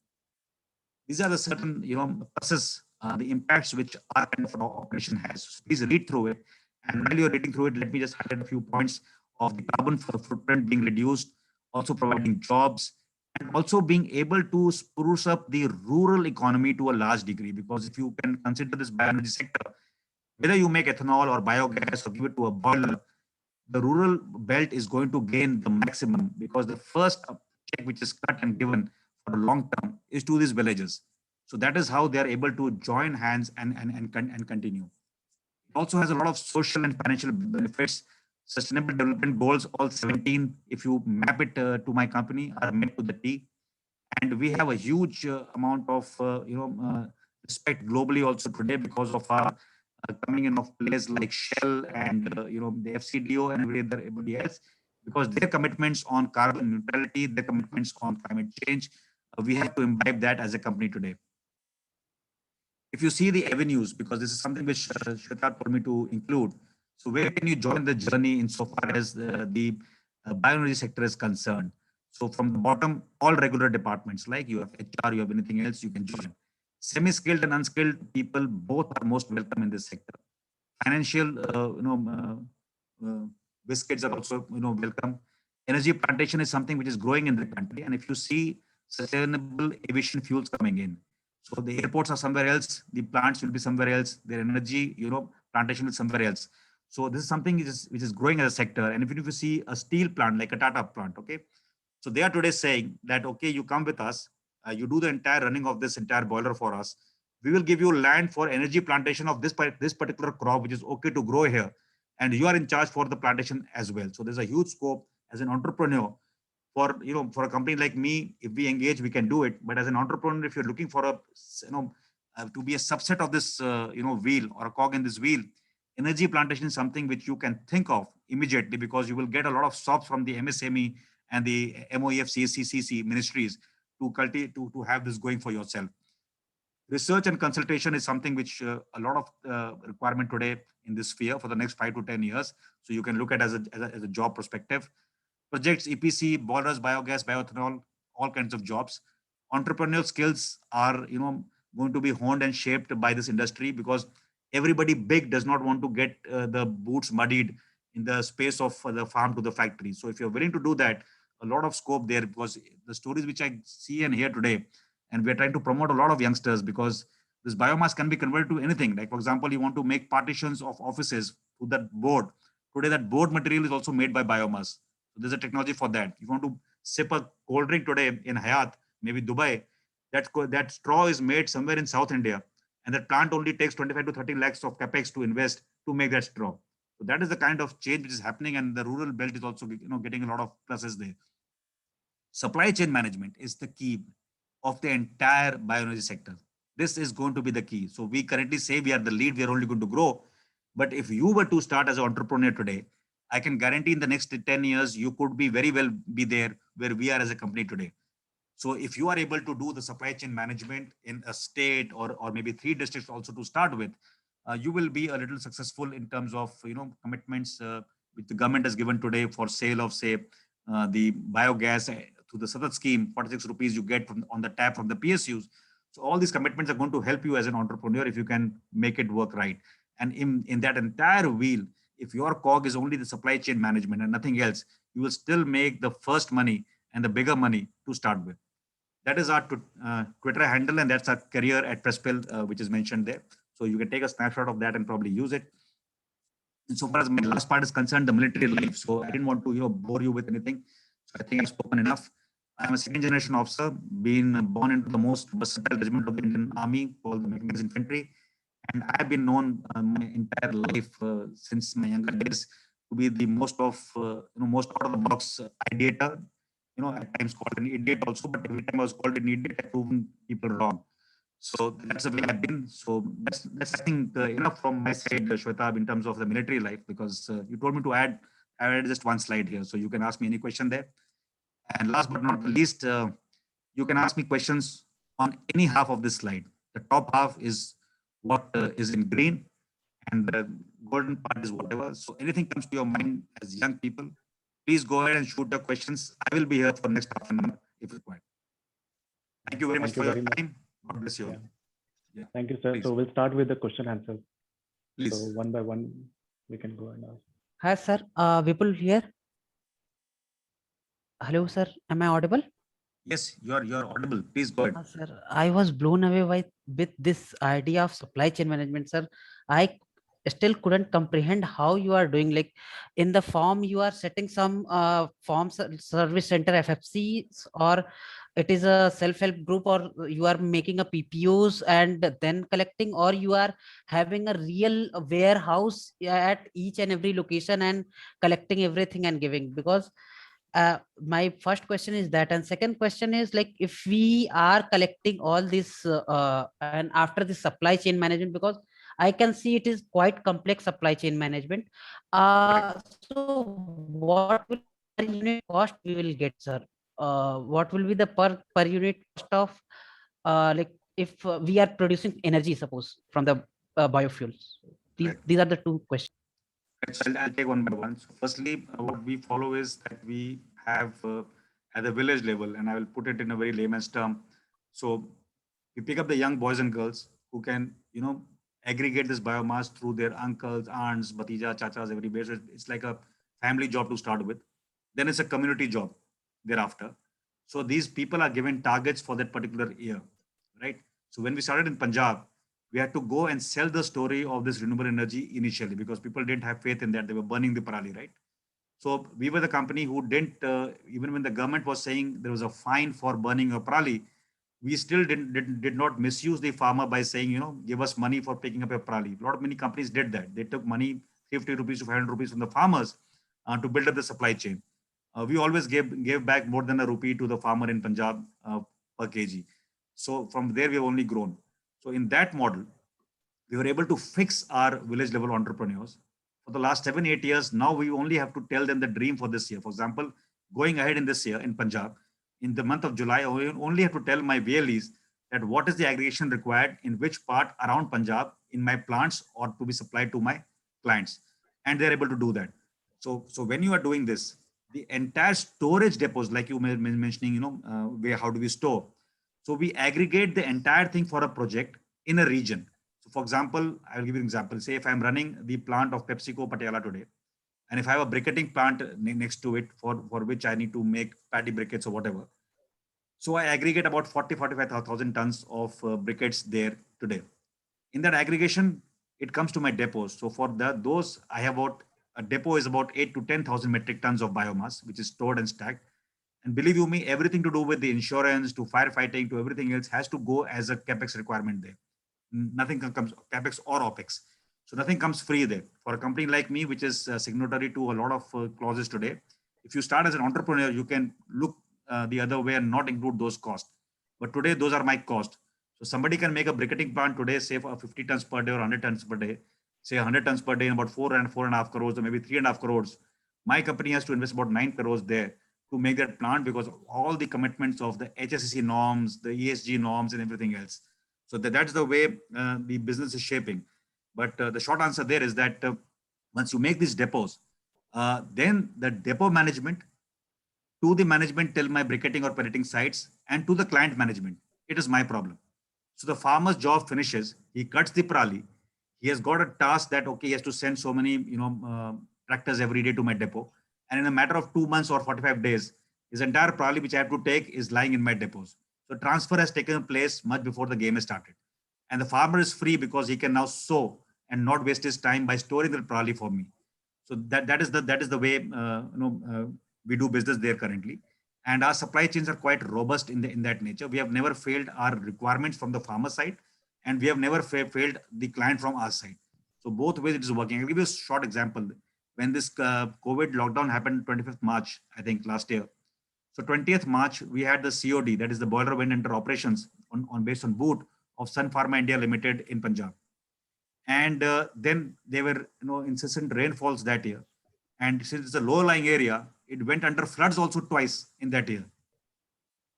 These are the certain, process, the impacts which our kind of operation has. So please read through it. And while you're reading through it, let me just highlight a few points of the carbon footprint being reduced, also providing jobs, and also being able to spruce up the rural economy to a large degree. Because if you can consider this bioenergy sector, whether you make ethanol or biogas or give it to a boiler, the rural belt is going to gain the maximum, because the first check which is cut and given for the long term is to these villages. So that is how they are able to join hands and continue. It also has a lot of social and financial benefits. Sustainable development goals, all 17, if you map it to my company, are met to the T. And we have a huge amount of respect globally also today, because of our coming in of players like Shell and the FCDO and everybody else, because their commitments on carbon neutrality, their commitments on climate change, we have to imbibe that as a company today. If you see the avenues, because this is something which Shweta told me to include. So where can you join the journey insofar as the bioenergy sector is concerned? So from the bottom, all regular departments, like you have HR, you have anything else, you can join. Semi-skilled and unskilled people, both are most welcome in this sector. Financial, biscuits are also, welcome. Energy plantation is something which is growing in the country. And if you see sustainable aviation fuels coming in, so the airports are somewhere else, the plants will be somewhere else, their energy, plantation is somewhere else. So this is something which is growing as a sector. And if you see a steel plant, like a Tata plant, okay, so they are today saying that, okay, you come with us, you do the entire running of this entire boiler for us. We will give you land for energy plantation of this particular crop, which is okay to grow here. And you are in charge for the plantation as well. So there's a huge scope as an entrepreneur for, for a company like me. If we engage, we can do it. But as an entrepreneur, if you're looking for a, to be a subset of this, wheel or a cog in this wheel, energy plantation is something which you can think of immediately, because you will get a lot of stops from the MSME and the MOEF, CSCCC ministries to have this going for yourself. Research and consultation is something which a lot of requirement today in this sphere for the next 5 to 10 years. So you can look at as a job perspective. Projects, EPC, boilers, biogas, bioethanol, all kinds of jobs. Entrepreneurial skills are, going to be honed and shaped by this industry, because everybody big does not want to get the boots muddied in the space of the farm to the factory. So if you're willing to do that, a lot of scope there, because the stories which I see and hear today, and we're trying to promote a lot of youngsters, because this biomass can be converted to anything. Like, for example, you want to make partitions of offices to that board. Today, that board material is also made by biomass. So there's a technology for that. If you want to sip a cold drink today in Hayat, maybe Dubai, that straw is made somewhere in South India. And that plant only takes 25 to 30 lakhs of capex to invest to make that straw. So that is the kind of change which is happening. And the rural belt is also, getting a lot of pluses there. Supply chain management is the key of the entire bioenergy sector. This is going to be the key. So we currently say we are the lead, we are only going to grow. But if you were to start as an entrepreneur today, I can guarantee in the next 10 years, you could be very well be there where we are as a company today. So if you are able to do the supply chain management in a state or maybe 3 districts also to start with, you will be a little successful in terms of, commitments which the government has given today for sale of, say, the biogas to the Satat scheme, 46 rupees you get on the tap from the PSUs. So all these commitments are going to help you as an entrepreneur if you can make it work right. And in that entire wheel, if your cog is only the supply chain management and nothing else, you will still make the first money and the bigger money to start with. That is our Twitter handle, and that's our career at Presspill, which is mentioned there. So you can take a snapshot of that and probably use it. And so far as my last part is concerned, the military life. So I didn't want to bore you with anything. So I think I've spoken enough. I'm a second generation officer, being born into the most versatile regiment of the Indian Army called the Mechanized Infantry. And I've been known my entire life since my younger days to be the most out of the box ideator. At times called an idiot also, but every time I was called an idiot, I've proven people wrong. So that's the way I've been. So that's I think enough from my side, Shweta, in terms of the military life, because you told me to add. I added just one slide here, so you can ask me any question there. And last but not the least, you can ask me questions on any half of this slide. The top half is what is in green, and the golden part is whatever. So anything comes to your mind as young people, please go ahead and shoot your questions. I will be here for the next half an hour if required. Thank you very much for your time. God bless you. Yeah. Thank you, sir. Please. So we'll start with the question answers. Please. So one by one, we can go and ask. Hi, sir. Vipul here. Hello, sir. Am I audible? Yes, you're audible. Please go ahead. Sir, I was blown away with this idea of supply chain management, sir. I still couldn't comprehend how you are doing. Like in the form, you are setting some service center FFCs, or it is a self-help group, or you are making a PPOs and then collecting, or you are having a real warehouse at each and every location and collecting everything and giving. Because my first question is that, and second question is, like, if we are collecting all this and after the supply chain management, because I can see it is quite complex supply chain management. So what will per unit cost we will get, sir? What will be the per unit cost of like if we are producing energy, suppose from the biofuels? Right. These are the two questions. Right, so I'll take one by one. So firstly, what we follow is that we have at the village level, and I will put it in a very layman's term. So we pick up the young boys and girls who can, aggregate this biomass through their uncles, aunts, batija, chachas, everywhere. So it's like a family job to start with. Then it's a community job thereafter. So these people are given targets for that particular year, right? So when we started in Punjab, we had to go and sell the story of this renewable energy initially because people didn't have faith in that. They were burning the parali, right? So we were the company who didn't, even when the government was saying there was a fine for burning a parali, we still did not misuse the farmer by saying, give us money for picking up a parali. A lot of many companies did that. They took money, 50 rupees to 500 rupees from the farmers to build up the supply chain. We always gave back more than a rupee to the farmer in Punjab per kg. So from there, we have only grown. So in that model, we were able to fix our village level entrepreneurs for the last 7-8 years. Now we only have to tell them the dream for this year. For example, going ahead in this year in Punjab, in the month of July, I only have to tell my VLEs that what is the aggregation required in which part around Punjab in my plants or to be supplied to my clients. And they're able to do that. So when you are doing this, the entire storage depots, like you were mentioning, where how do we store? So we aggregate the entire thing for a project in a region. So for example, I'll give you an example. Say if I'm running the plant of PepsiCo Patiala today, and if I have a briquetting plant next to it for which I need to make patty briquettes or whatever. So I aggregate about 45,000 tons of briquettes there today. In that aggregation, it comes to my depots. So for those, I have about a depot is about 8 to 10,000 metric tons of biomass, which is stored and stacked. And believe you me, everything to do with the insurance, to firefighting, to everything else has to go as a capex requirement there. Nothing comes capex or opex. So nothing comes free there. For a company like me, which is signatory to a lot of clauses today, if you start as an entrepreneur, you can look the other way and not include those costs. But today, those are my costs. So somebody can make a briquetting plant today, say for 50 tons per day or 100 tons per day, say 100 tons per day, about 4.5 crores or maybe 3.5 crores. My company has to invest about 9 crores there to make that plant because of all the commitments of the HSCC norms, the ESG norms, and everything else. So that's the way the business is shaping. But the short answer there is that once you make these depots, then the depot management to the management till my briquetting or pelleting sites and to the client management, it is my problem. So the farmer's job finishes, he cuts the parali, he has got a task that, okay, he has to send so many, tractors every day to my depot. And in a matter of 2 months or 45 days, his entire parali which I have to take is lying in my depots. So transfer has taken place much before the game has started. And the farmer is free because he can now sow and not waste his time by storing the parali for me. So that is the way we do business there currently, and our supply chains are quite robust in that nature. We have never failed our requirements from the farmer side, and we have never failed the client from our side. So both ways it is working. I'll give you a short example. When this COVID lockdown happened 25th March, I think last year. So 20th March, we had the COD, that is the boiler wind under operations on based on boot of Sun Pharma India Limited in Punjab. And then there were incessant rainfalls that year. And since it's a low-lying area, it went under floods also twice in that year.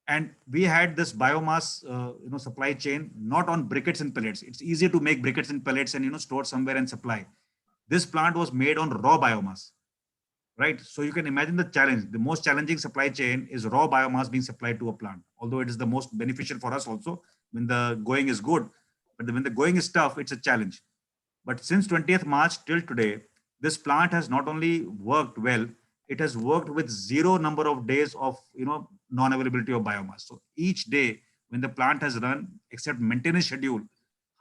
And we had this biomass, supply chain, not on briquettes and pellets. It's easier to make briquettes and pellets and, store somewhere and supply. This plant was made on raw biomass, right? So you can imagine the challenge. The most challenging supply chain is raw biomass being supplied to a plant, although it is the most beneficial for us also when the going is good. But when the going is tough, it's a challenge. But since 20th March till today, this plant has not only worked well, it has worked with zero number of days of non-availability of biomass. So each day when the plant has run, except maintenance schedule,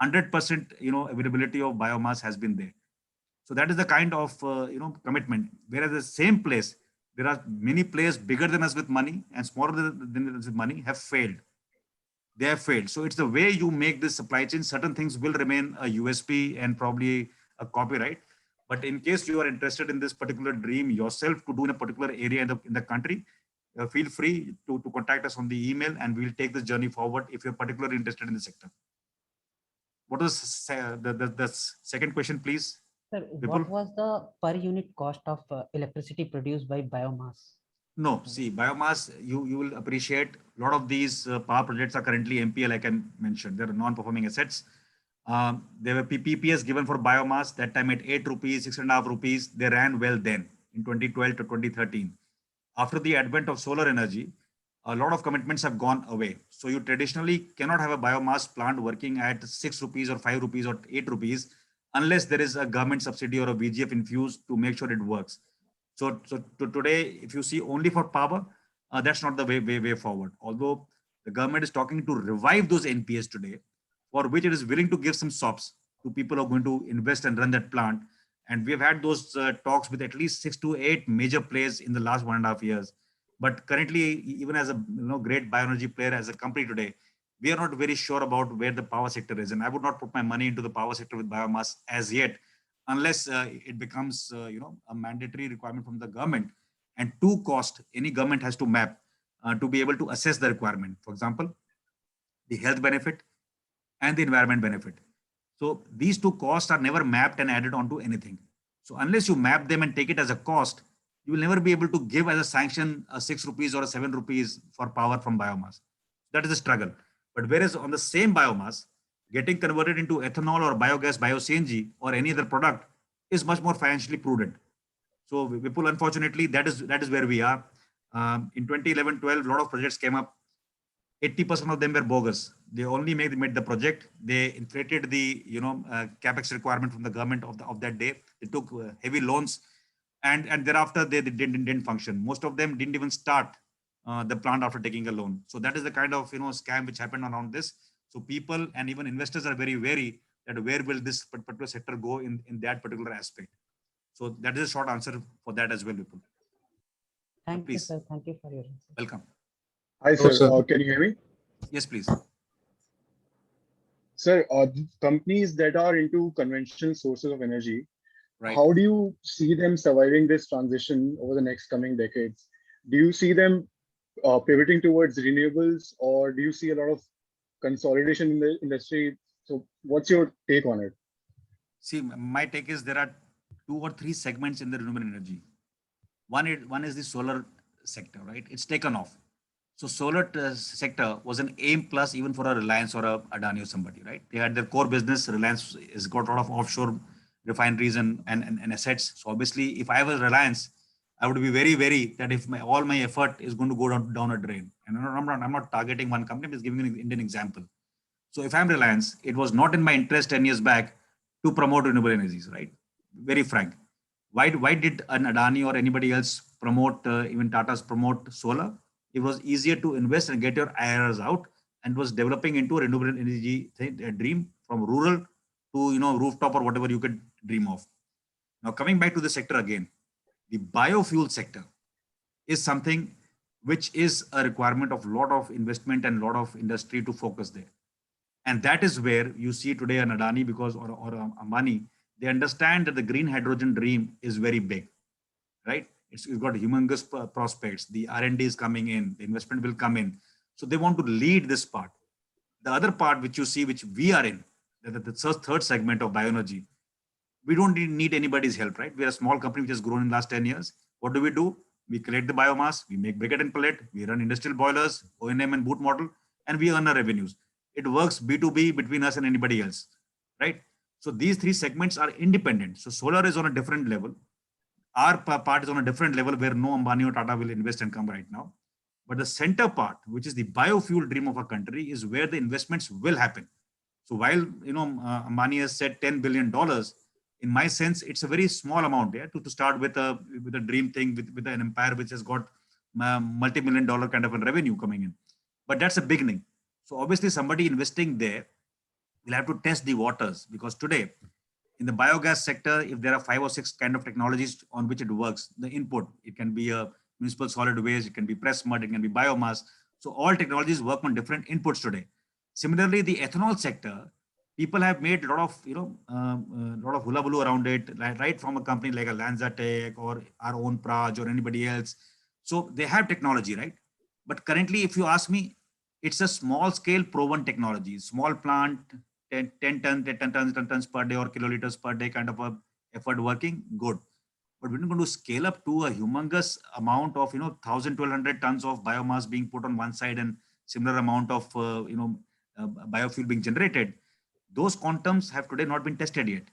100% availability of biomass has been there. So that is the kind of commitment. Whereas the same place, there are many players bigger than us with money and smaller than us with money have failed. They have failed. So it's the way you make this supply chain. Certain things will remain a USP and probably a copyright. But in case you are interested in this particular dream yourself to do in a particular area in the country, feel free to contact us on the email and we'll take this journey forward if you're particularly interested in the sector. What was the second question, please? Sir, Vipul? what was the per unit cost of electricity produced by biomass? No, see, biomass, you will appreciate a lot of these power projects are currently MPL, like I mentioned, they're non-performing assets. There were PPAs given for biomass that time at 8 rupees, 6.5 rupees. They ran well then in 2012 to 2013. After the advent of solar energy, a lot of commitments have gone away. So you traditionally cannot have a biomass plant working at 6 rupees or 5 rupees or 8 rupees unless there is a government subsidy or a VGF infused to make sure it works. So today, if you see only for power, that's not the way forward. Although the government is talking to revive those NPS today, for which it is willing to give some SOPs to people who are going to invest and run that plant. And we have had those talks with at least 6 to 8 major players in the last 1.5 years. But currently, even as a great bioenergy player, as a company today, we are not very sure about where the power sector is. And I would not put my money into the power sector with biomass as yet, unless it becomes a mandatory requirement from the government. And to cost, any government has to map to be able to assess the requirement. For example, the health benefit and the environment benefit. So these two costs are never mapped and added onto anything. So unless you map them and take it as a cost, you will never be able to give as a sanction a 6 rupees or a 7 rupees for power from biomass. That is a struggle. But whereas on the same biomass, getting converted into ethanol or biogas, bio-CNG or any other product is much more financially prudent. So Vipul, unfortunately, that is where we are. In 2011-12, a lot of projects came up. 80% of them were bogus. They only made the project. They inflated the capex requirement from the government of that day. They took heavy loans, and thereafter they didn't function. Most of them didn't even start the plant after taking a loan. So that is the kind of scam which happened around this. So people and even investors are very wary that where will this particular sector go in that particular aspect. So that is a short answer for that as well, Vipul. Thank you, Please. sir. Thank you for your answer. Welcome. Hi, Hello, sir. sir. Can you hear me? Yes, please. Sir, companies that are into conventional sources of energy, Right. how do you see them surviving this transition over the next coming decades? Do you see them pivoting towards renewables, or do you see a lot of consolidation in the industry? So what's your take on it? See, my take is there are 2 or 3 segments in the renewable energy. One is the solar sector, right? It's taken off. So solar sector was an aim plus even for a Reliance or a Adani or somebody, right? They had their core business. Reliance has got a lot of offshore refineries and assets. So obviously, if I was Reliance, I would be very wary that if all my effort is going to go down a drain. And I'm not targeting one company. I'm just giving an Indian example. So if I'm Reliance, it was not in my interest 10 years back to promote renewable energies, right? Very frank. Why did an Adani or anybody else promote, even Tata's promote solar? It was easier to invest and get your IRRs out, and was developing into a renewable energy dream from rural to rooftop or whatever you could dream of. Now coming back to the sector again, the biofuel sector is something which is a requirement of a lot of investment and a lot of industry to focus there. And that is where you see today an Adani or Ambani, they understand that the green hydrogen dream is very big, right? It's got humongous prospects. The R&D is coming in, the investment will come in. So they want to lead this part. The other part which you see, which we are in, the third segment of bioenergy, we don't need anybody's help, right? We're a small company which has grown in the last 10 years. What do? We collect the biomass, we make briquette and pellet, we run industrial boilers, O&M and boot model, and we earn our revenues. It works B2B between us and anybody else, right? So these 3 segments are independent. So solar is on a different level. Our part is on a different level where no Ambani or Tata will invest and come right now. But the center part, which is the biofuel dream of our country, is where the investments will happen. So while Ambani has said $10 billion, in my sense, it's a very small amount to start with a dream thing with an empire which has got multi-million-dollar kind of a revenue coming in. But that's a beginning. So obviously somebody investing there will have to test the waters, because today In the biogas sector, if there are 5 or 6 kind of technologies on which it works, the input, it can be a municipal solid waste, it can be press mud, it can be biomass. So all technologies work on different inputs today. Similarly, the ethanol sector, people have made a lot of, lot of hullabaloo around it, right from a company like a LanzaTech or our own Praj or anybody else. So they have technology, right? But currently, if you ask me, it's a small scale proven technology, small plant, 10 tons per day or kiloliters per day kind of a effort working, good. But we're going to scale up to a humongous amount of, 1,000, 1,200 tons of biomass being put on one side and similar amount of, biofuel being generated. Those quantums have today not been tested yet.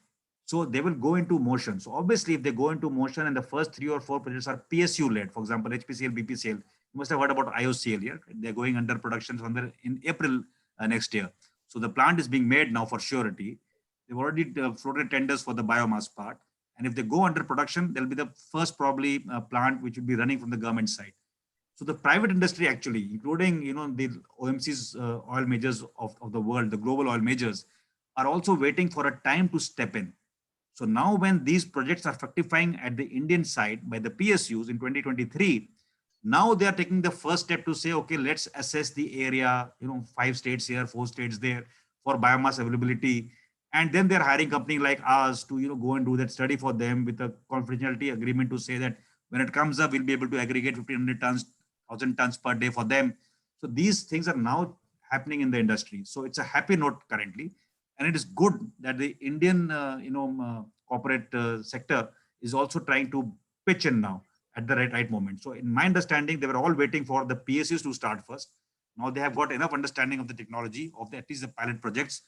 So they will go into motion. So obviously, if they go into motion and the first 3 or 4 projects are PSU led, for example, HPCL, BPCL, you must have heard about IOCL here. They're going under production somewhere in April next year. So the plant is being made now for surety. They've already floated tenders for the biomass part. And if they go under production, they'll be the first probably plant which will be running from the government side. So the private industry actually, including, the OMC's oil majors of the world, the global oil majors, are also waiting for a time to step in. So now when these projects are fructifying at the Indian side by the PSUs in 2023, now they are taking the first step to say, okay, let's assess the area, 5 states here, 4 states there for biomass availability. And then they're hiring company like us to, go and do that study for them with a confidentiality agreement to say that when it comes up, we'll be able to aggregate 1,500 tons, 1,000 tons per day for them. So these things are now happening in the industry. So it's a happy note currently. And it is good that the Indian, corporate sector is also trying to pitch in now at the right moment. So in my understanding, they were all waiting for the PSUs to start first. Now they have got enough understanding of the technology of at least the pilot projects.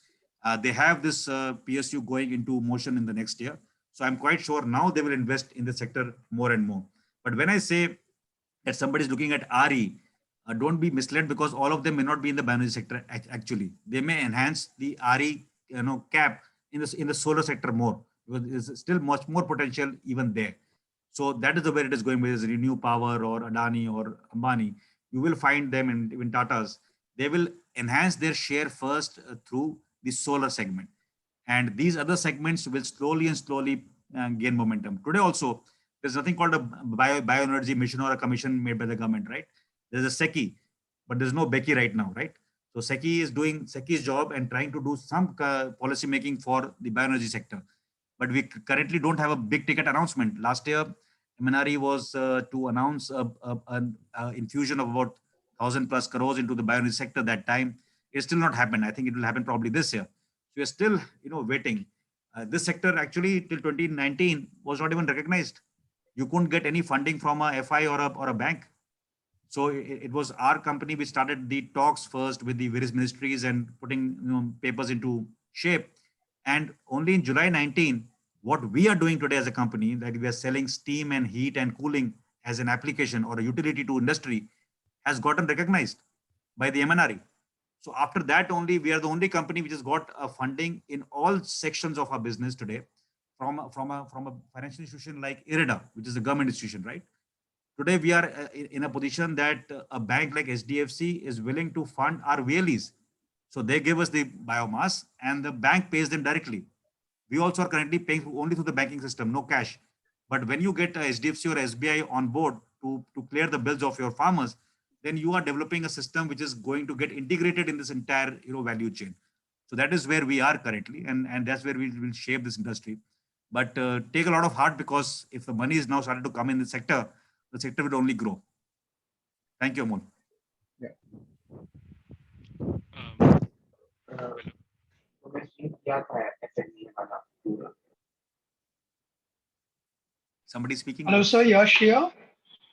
They have this PSU going into motion in the next year. So I'm quite sure now they will invest in the sector more and more. But when I say that somebody is looking at RE, don't be misled because all of them may not be in the bioenergy sector. Actually, they may enhance the RE cap in the solar sector more because there's still much more potential even there. So that is the way it is going with Renew Power or Adani or Ambani. You will find them in Tata's. They will enhance their share first through the solar segment. And these other segments will slowly gain momentum. Today also, there's nothing called a bioenergy mission or a commission made by the government, right? There's a SECI, but there's no BECI right now, right? So SECI is doing SECI's job and trying to do some policy making for the bioenergy sector. But we currently don't have a big ticket announcement. Last year, MNRE was to announce an infusion of about 1,000 plus crores into the bioenergy sector that time. It's still not happened. I think it will happen probably this year. So we're still, waiting. This sector actually till 2019 was not even recognized. You couldn't get any funding from a FI or a bank. So it was our company which started the talks first with the various ministries and putting papers into shape. And only in July 19, what we are doing today as a company, like we are selling steam and heat and cooling as an application or a utility to industry, has gotten recognized by the MNRE. So after that only, we are the only company which has got a funding in all sections of our business today from a financial institution like IREDA, which is a government institution, right? Today, we are in a position that a bank like SDFC is willing to fund our VLEs. So they give us the biomass and the bank pays them directly. We also are currently paying only through the banking system, no cash. But when you get a SDFC or SBI on board to clear the bills of your farmers, then you are developing a system which is going to get integrated in this entire value chain. So that is where we are currently, and that's where we will shape this industry. But take a lot of heart because if the money is now started to come in the sector will only grow. Thank you, Amol. Yeah. Somebody speaking? Hello, sir. Yash here.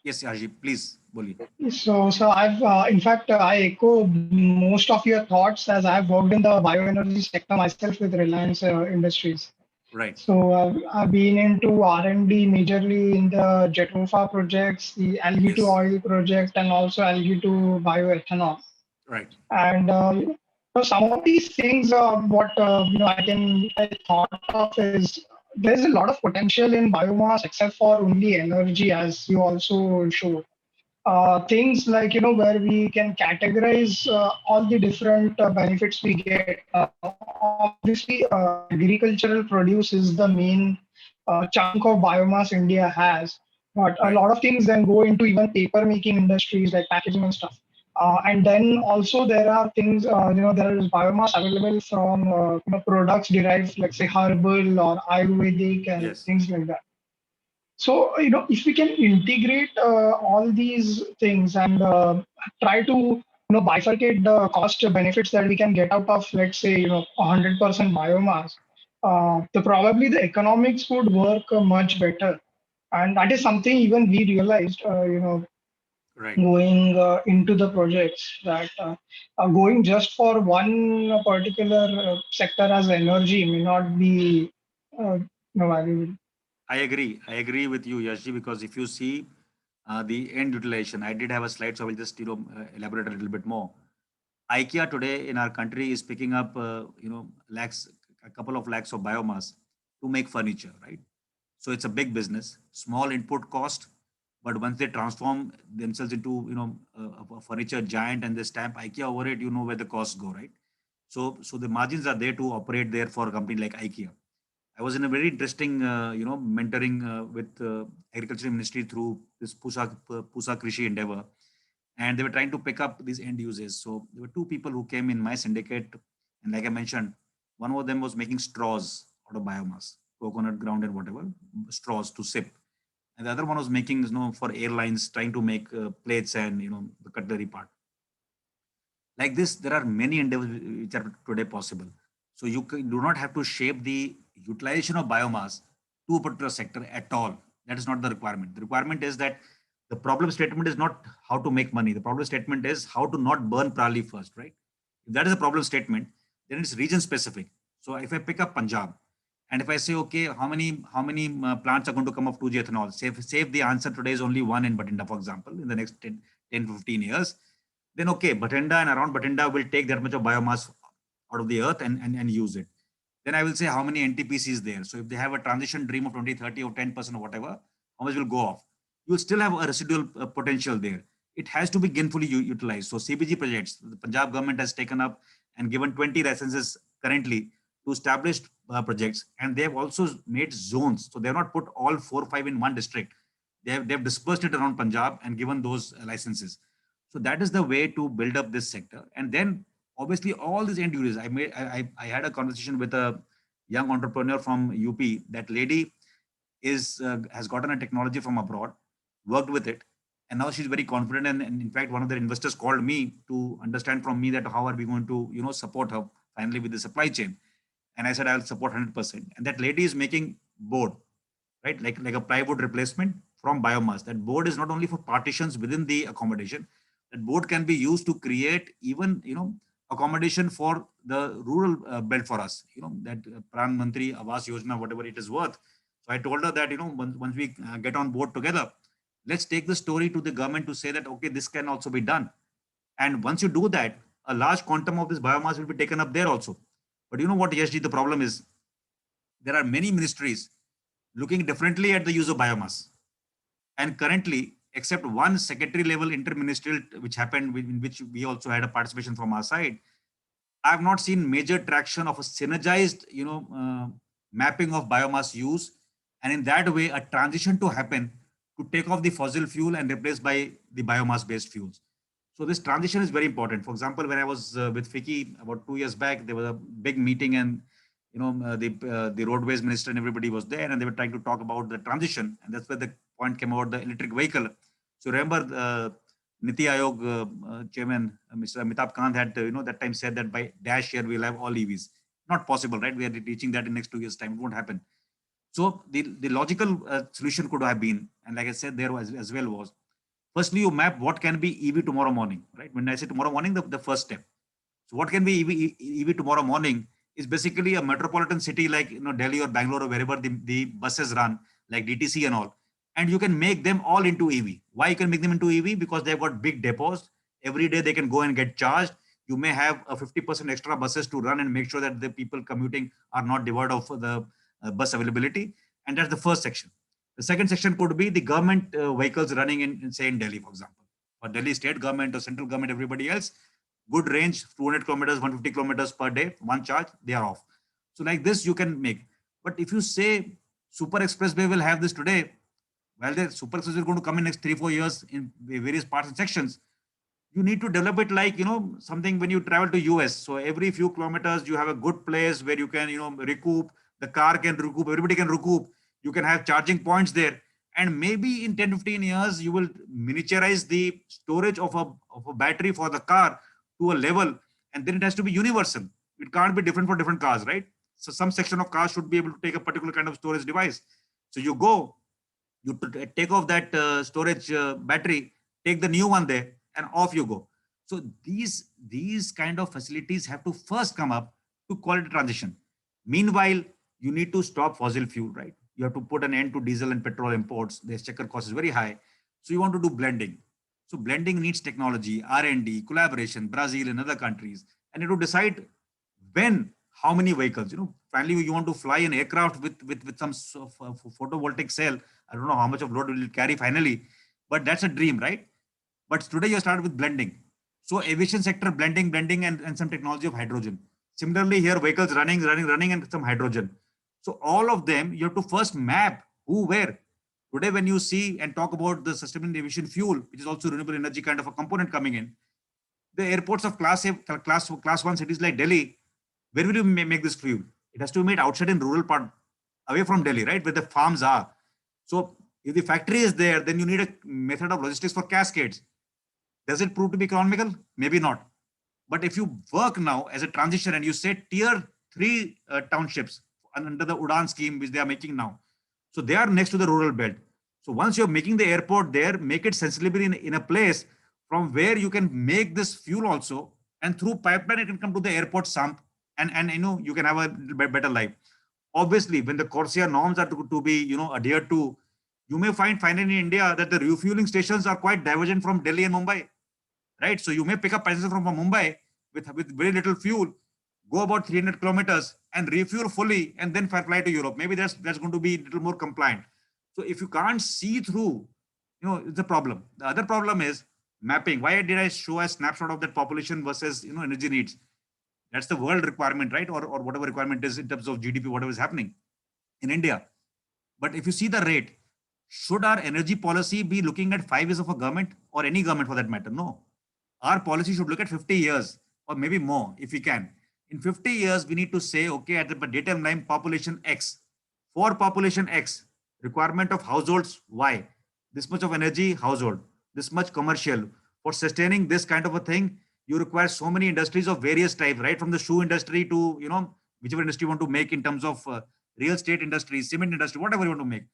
Yes, Yashi, please. Boli. So I've, in fact, I echo most of your thoughts as I've worked in the bioenergy sector myself with Reliance Industries. Right. So I've been into R&D majorly in the Jetofa projects, the algae to oil project, and also algae to bioethanol. Right. And so some of these things, what I thought of is there's a lot of potential in biomass except for only energy, as you also showed. things like, where we can categorize all the different benefits we get. Obviously, agricultural produce is the main chunk of biomass India has, but a Right. lot of things then go into even paper making industries like packaging and stuff. And then also there are things, there is biomass available from products derived, like say herbal or Ayurvedic and Yes. things like that. So, if we can integrate all these things and try to, bifurcate the cost benefits that we can get out of, let's say, 100% biomass, probably the economics would work much better. And that is something even we realized, Right. going into the projects, that going just for one particular sector as energy may not be, valuable. I agree. I agree with you, Yashji, because if you see the end utilization, I did have a slide, so I will just elaborate a little bit more. IKEA today in our country is picking up lakhs, a couple of lakhs of biomass to make furniture, right? So it's a big business, small input cost, but once they transform themselves into a furniture giant and they stamp IKEA over it, you know where the costs go, right? So the margins are there to operate there for a company like IKEA. I was in a very interesting, mentoring with agriculture ministry through this Pusa Krishi endeavor, and they were trying to pick up these end users. So there were two people who came in my syndicate, and like I mentioned, one of them was making straws out of biomass, coconut ground and whatever straws to sip, and the other one was making, for airlines, trying to make plates and the cutlery part. Like this, there are many endeavors which are today possible. So you do not have to shape the utilization of biomass to a particular sector at all. That is not the requirement. The requirement is that the problem statement is not how to make money. The problem statement is how to not burn Prali first, right? If that is a problem statement, then it's region specific. So if I pick up Punjab, and if I say, okay, how many plants are going to come off 2G ethanol? Save the answer today is only one in Bathinda, for example, in the next 10 15 years. Then okay, Bathinda and around Bathinda will take that much of biomass out of the earth and use it. Then I will say how many NTPC is there. So if they have a transition dream of 20, 30 or 10% or whatever, how much will go off? You will still have a residual potential there. It has to be gainfully utilized. So CBG projects, the Punjab government has taken up and given 20 licenses currently to established projects, and they have also made zones. So they have not put all 4 or 5 in one district. They have dispersed it around Punjab and given those licenses. So that is the way to build up this sector. And then obviously all these end users, I had a conversation with a young entrepreneur from UP. That lady has gotten a technology from abroad, worked with it, and now she's very confident. And in fact, one of the investors called me to understand from me that how are we going to support her finally with the supply chain. And I said I'll support 100%. And that lady is making board, right? Like a plywood replacement from biomass. That board is not only for partitions within the accommodation. That board can be used to create even accommodation for the rural belt for us. That Pran Mantri Awas Yojana, whatever it is worth. So I told her that once we get on board together, let's take the story to the government to say that okay, this can also be done. And once you do that, a large quantum of this biomass will be taken up there also. But you know what, Yashji, the problem is there are many ministries looking differently at the use of biomass. And currently, except one secretary level interministerial, which happened, in which we also had a participation from our side, I have not seen major traction of a synergized, mapping of biomass use. And in that way, a transition to happen to take off the fossil fuel and replace by the biomass based fuels. So this transition is very important. For example, when I was with FICCI about 2 years back, there was a big meeting, and the roadways minister and everybody was there, and they were trying to talk about the transition, and that's where the point came about the electric vehicle. So remember, Niti Aayog chairman Mr. Amitabh Kant had that time said that by dash year we'll have all EVs. Not possible, right? We are reaching that in next 2 years time. It won't happen. So the logical solution could have been, and like I said, there was as well was, firstly you map what can be EV tomorrow morning, right? When I say tomorrow morning, the first step. So what can be EV tomorrow morning is basically a metropolitan city like Delhi or Bangalore or wherever the buses run, like DTC and all. And you can make them all into EV. Why you can make them into EV? Because they've got big depots. Every day they can go and get charged. You may have a 50% extra buses to run and make sure that the people commuting are not devoid of the bus availability. And that's the first section. The second section could be the government vehicles running in say in Delhi, for example. For Delhi state government or central government, everybody else, good range, 200 kilometers, 150 kilometers per day, one charge, they are off. So like this, you can make. But if you say super expressway will have this today, well, the super expressway is going to come in next 3-4 years in various parts and sections. You need to develop it like, something when you travel to US. So every few kilometers, you have a good place where you can, recoup. The car can recoup, everybody can recoup. You can have charging points there. And maybe in 10-15 years, you will miniaturize the storage of a battery for the car to a level, and then it has to be universal. It can't be different for different cars, right? So some section of cars should be able to take a particular kind of storage device. So you take off that storage battery, take the new one there, and off you go. So these kind of facilities have to first come up to quality transition. Meanwhile, you need to stop fossil fuel, right? You have to put an end to diesel and petrol imports. The exchequer cost is very high. So you want to do blending. So blending needs technology, R&D, collaboration, Brazil and other countries. And you have to decide when, how many vehicles. Finally, you want to fly an aircraft with some photovoltaic cell. I don't know how much of load will it carry finally, but that's a dream, right? But today you start with blending. So aviation sector, blending and some technology of hydrogen. Similarly, here vehicles running and some hydrogen. So all of them, you have to first map who, where. Today, when you see and talk about the sustainable aviation fuel, which is also renewable energy kind of a component coming in, the airports of class 1 cities like Delhi, where will you make this fuel? It has to be made outside in rural part, away from Delhi, right, where the farms are. So if the factory is there, then you need a method of logistics for cascades. Does it prove to be economical? Maybe not. But if you work now as a transition and you say tier 3 townships under the UDAN scheme, which they are making now, so they are next to the rural belt. So once you're making the airport there, make it sensibly in a place from where you can make this fuel also, and through pipeline it can come to the airport sump, and you can have a better life. Obviously, when the CORSIA norms are to be adhered to, you may find finally in India that the refueling stations are quite divergent from Delhi and Mumbai, right? So you may pick up passengers from Mumbai with very little fuel, go about 300 kilometers and refuel fully, and then fly to Europe. Maybe that's going to be a little more compliant. So if you can't see through, it's a problem. The other problem is mapping. Why did I show a snapshot of that population versus energy needs? That's the world requirement, right? Or whatever requirement is in terms of GDP, whatever is happening in India. But if you see the rate, should our energy policy be looking at 5 years of a government, or any government for that matter? No. Our policy should look at 50 years or maybe more if we can. In 50 years, we need to say, okay, at the datum line, population X. For population X, requirement of households Y. This much of energy, household. This much commercial. For sustaining this kind of a thing, you require so many industries of various types, right? From the shoe industry to, whichever industry you want to make in terms of real estate industry, cement industry, whatever you want to make.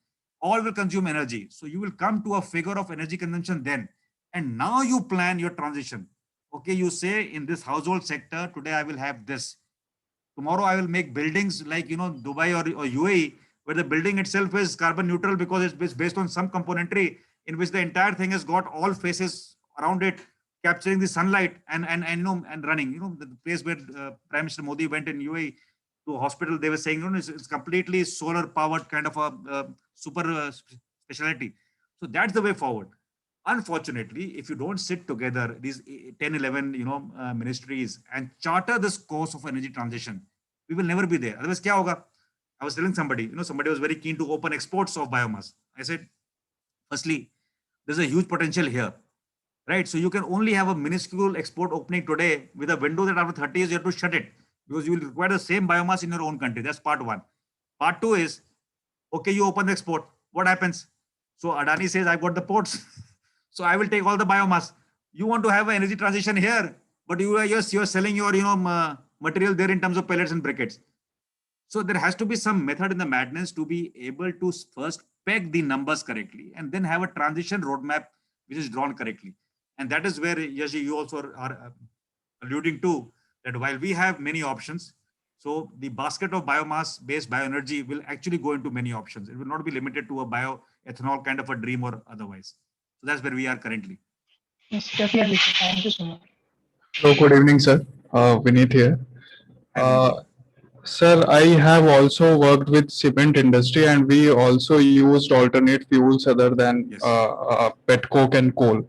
All will consume energy. So you will come to a figure of energy consumption then. And now you plan your transition. Okay, you say in this household sector, today I will have this. Tomorrow I will make buildings like, Dubai or UAE, where the building itself is carbon neutral because it's based on some componentry in which the entire thing has got all faces around it, capturing the sunlight and running. The place where Prime Minister Modi went in UAE to a hospital, they were saying, it's completely solar powered kind of a super specialty. So that's the way forward. Unfortunately, if you don't sit together, these 10, 11, ministries and charter this course of energy transition, we will never be there. Otherwise, kya hoga? I was telling somebody, somebody was very keen to open exports of biomass. I said, firstly, there's a huge potential here, right? So you can only have a minuscule export opening today with a window that after 30 years, you have to shut it because you will require the same biomass in your own country. That's part one. Part two is, okay, you open the export. What happens? So Adani says, I've got the ports. So I will take all the biomass. You want to have an energy transition here, but you're selling your material there in terms of pellets and briquettes. So there has to be some method in the madness to be able to first peg the numbers correctly and then have a transition roadmap which is drawn correctly. And that is where, Yashi, you also are alluding to that while we have many options, so the basket of biomass-based bioenergy will actually go into many options. It will not be limited to a bioethanol kind of a dream or otherwise. So that's where we are currently. Yes, definitely. Thank you so much. So good evening, sir. Vineet here. Sir, I have also worked with cement industry, and we also used alternate fuels other than Yes. petcoke and coal.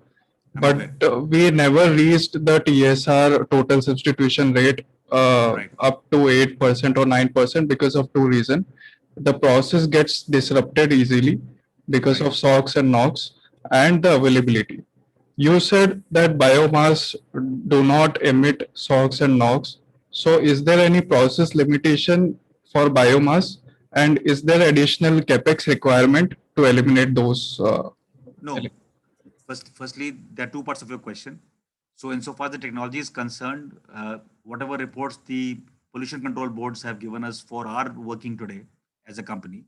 I'm But aware. we never reached the TSR total substitution rate Right. up to 8% or 9% because of two reasons. The process gets disrupted easily because Right. of SOx and NOx and the availability. You said that biomass do not emit SOx and NOx. So is there any process limitation for biomass? And is there additional capex requirement to eliminate those? No. Firstly, there are two parts of your question. So, insofar the technology is concerned, whatever reports the pollution control boards have given us for our working today as a company,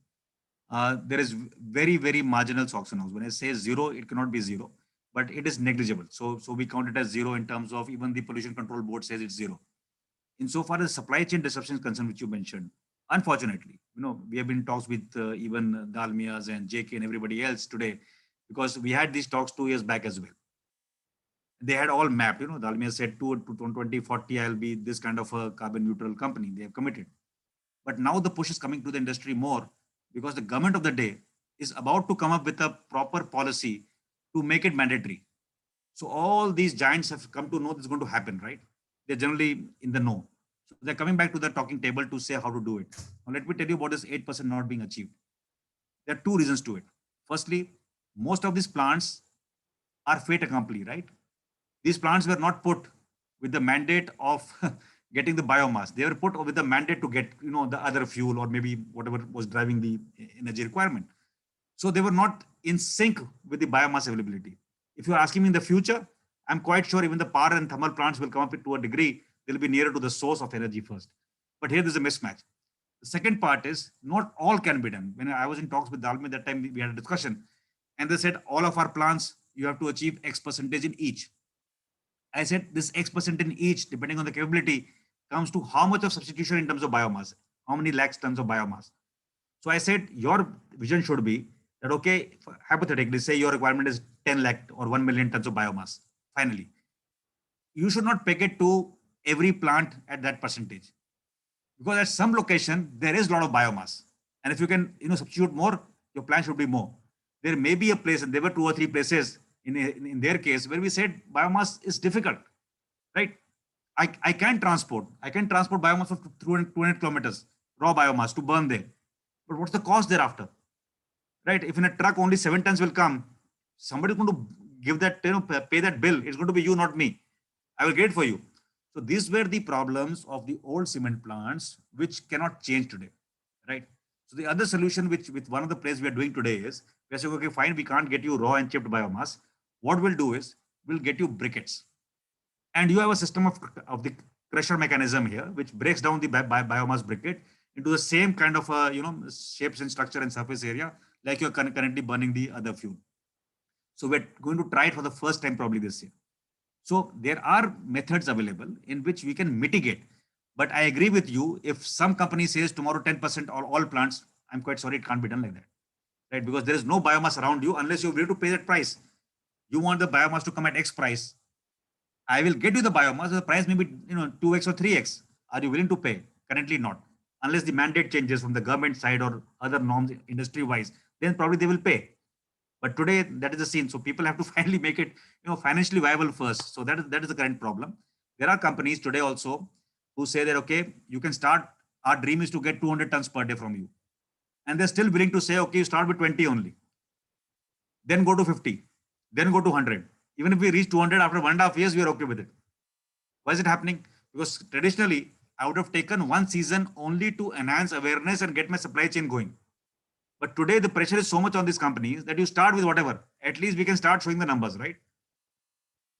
there is very marginal SOx and NOx. When I say zero, it cannot be zero, but it is negligible. So we count it as zero in terms of even the pollution control board says it's zero. Insofar as supply chain disruption is concerned, which you mentioned, unfortunately, we have been in talks with even Dalmias and JK and everybody else today, because we had these talks 2 years back as well. They had all mapped, Dalmia said to 2040, I'll be this kind of a carbon neutral company. They have committed. But now the push is coming to the industry more because the government of the day is about to come up with a proper policy to make it mandatory. So all these giants have come to know this is going to happen, right? They're generally in the know. So they're coming back to the talking table to say how to do it. Now let me tell you about this 8% not being achieved. There are two reasons to it. Firstly, most of these plants are fait accompli, right? These plants were not put with the mandate of getting the biomass. They were put with the mandate to get, the other fuel or maybe whatever was driving the energy requirement. So they were not in sync with the biomass availability. If you're asking me in the future, I'm quite sure even the power and thermal plants will come up to a degree, they'll be nearer to the source of energy first. But here there's a mismatch. The second part is not all can be done. When I was in talks with Dalmi that time, we had a discussion and they said all of our plants, you have to achieve X percentage in each. I said this X% in each, depending on the capability, comes to how much of substitution in terms of biomass, how many lakhs tons of biomass. So I said your vision should be that, okay, hypothetically, say your requirement is 10 lakh or 1 million tons of biomass. Finally, you should not peg it to every plant at that percentage, because at some location there is a lot of biomass, and if you can substitute more, your plan should be more. There may be a place, and there were 2 or 3 places in their case where we said biomass is difficult, right? I can transport biomass of 200 kilometers, raw biomass to burn there. But what's the cost thereafter, right? If in a truck only 7 tons will come, somebody's going to give that, pay that bill. It's going to be you, not me. I will get it for you. So these were the problems of the old cement plants, which cannot change today, right? So the other solution, which with one of the places we are doing today is, we are saying, okay, fine, we can't get you raw and chipped biomass. What we'll do is, we'll get you briquettes. And you have a system of the crusher mechanism here, which breaks down the biomass briquette into the same kind of, shapes and structure and surface area, like you're currently burning the other fuel. So we're going to try it for the first time probably this year. So there are methods available in which we can mitigate. But I agree with you, if some company says tomorrow 10% all plants, I'm quite sorry, it can't be done like that, right? Because there is no biomass around you unless you're willing to pay that price. You want the biomass to come at X price. I will get you the biomass, the price may be 2x or 3x. Are you willing to pay? Currently not. Unless the mandate changes from the government side or other norms industry wise, then probably they will pay. But today that is the scene. So people have to finally make it financially viable first. So that is the current problem. There are companies today also who say that, okay, you can start, our dream is to get 200 tons per day from you. And they're still willing to say, okay, you start with 20 only. Then go to 50, then go to 100. Even if we reach 200 after 1.5 years, we are okay with it. Why is it happening? Because traditionally, I would have taken one season only to enhance awareness and get my supply chain going. But today, the pressure is so much on these companies that you start with whatever. At least we can start showing the numbers, right?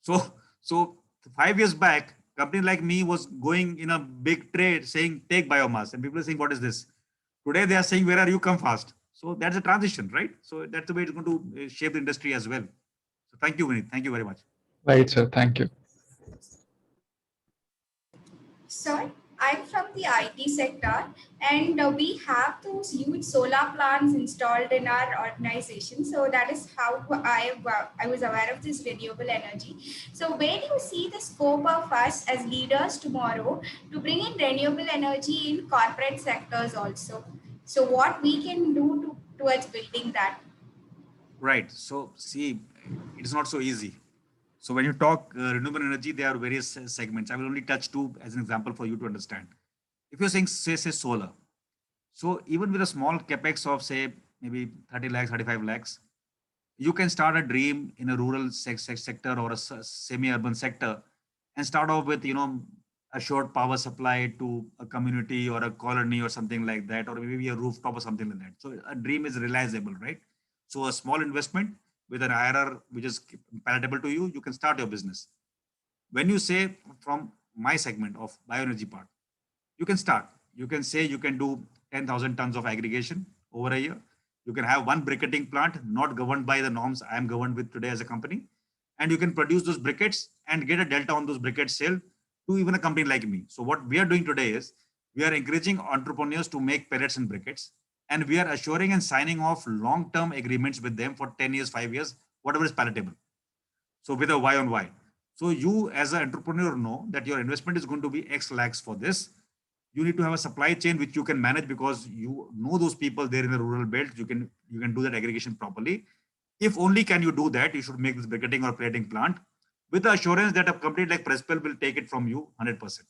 So 5 years back, company like me was going in a big trade saying, take biomass. And people are saying, what is this? Today, they are saying, where are you? Come fast. So that's a transition, right? So that's the way it's going to shape the industry as well. So thank you, Vineet. Thank you very much. Right, sir. Thank you. Sir, I'm from the IT sector, and we have those huge solar plants installed in our organization. So that is how I was aware of this renewable energy. So where do you see the scope of us as leaders tomorrow to bring in renewable energy in corporate sectors also? So what we can do towards building that? Right. So see, it is not so easy. So when you talk renewable energy, there are various segments. I will only touch two as an example for you to understand. If you're saying, say solar. So even with a small capex of say maybe 30 lakhs, 35 lakhs, you can start a dream in a rural sector or a semi-urban sector and start off with, a short power supply to a community or a colony or something like that, or maybe a rooftop or something like that. So a dream is realizable, right? So a small investment with an IRR which is palatable to you, you can start your business. When you say from my segment of bioenergy part, you can start. You can say you can do 10,000 tons of aggregation over a year. You can have one briquetting plant, not governed by the norms I am governed with today as a company. And you can produce those briquettes and get a delta on those briquettes sale to even a company like me. So what we are doing today is we are encouraging entrepreneurs to make pellets and briquettes. And we are assuring and signing off long-term agreements with them for 10 years, 5 years, whatever is palatable. So with a Y on Y. So you as an entrepreneur know that your investment is going to be X lakhs for this. You need to have a supply chain which you can manage because you know those people there in the rural belt. You can do that aggregation properly. If only can you do that, you should make this briquetting or plating plant with the assurance that a company like Prespel will take it from you 100%.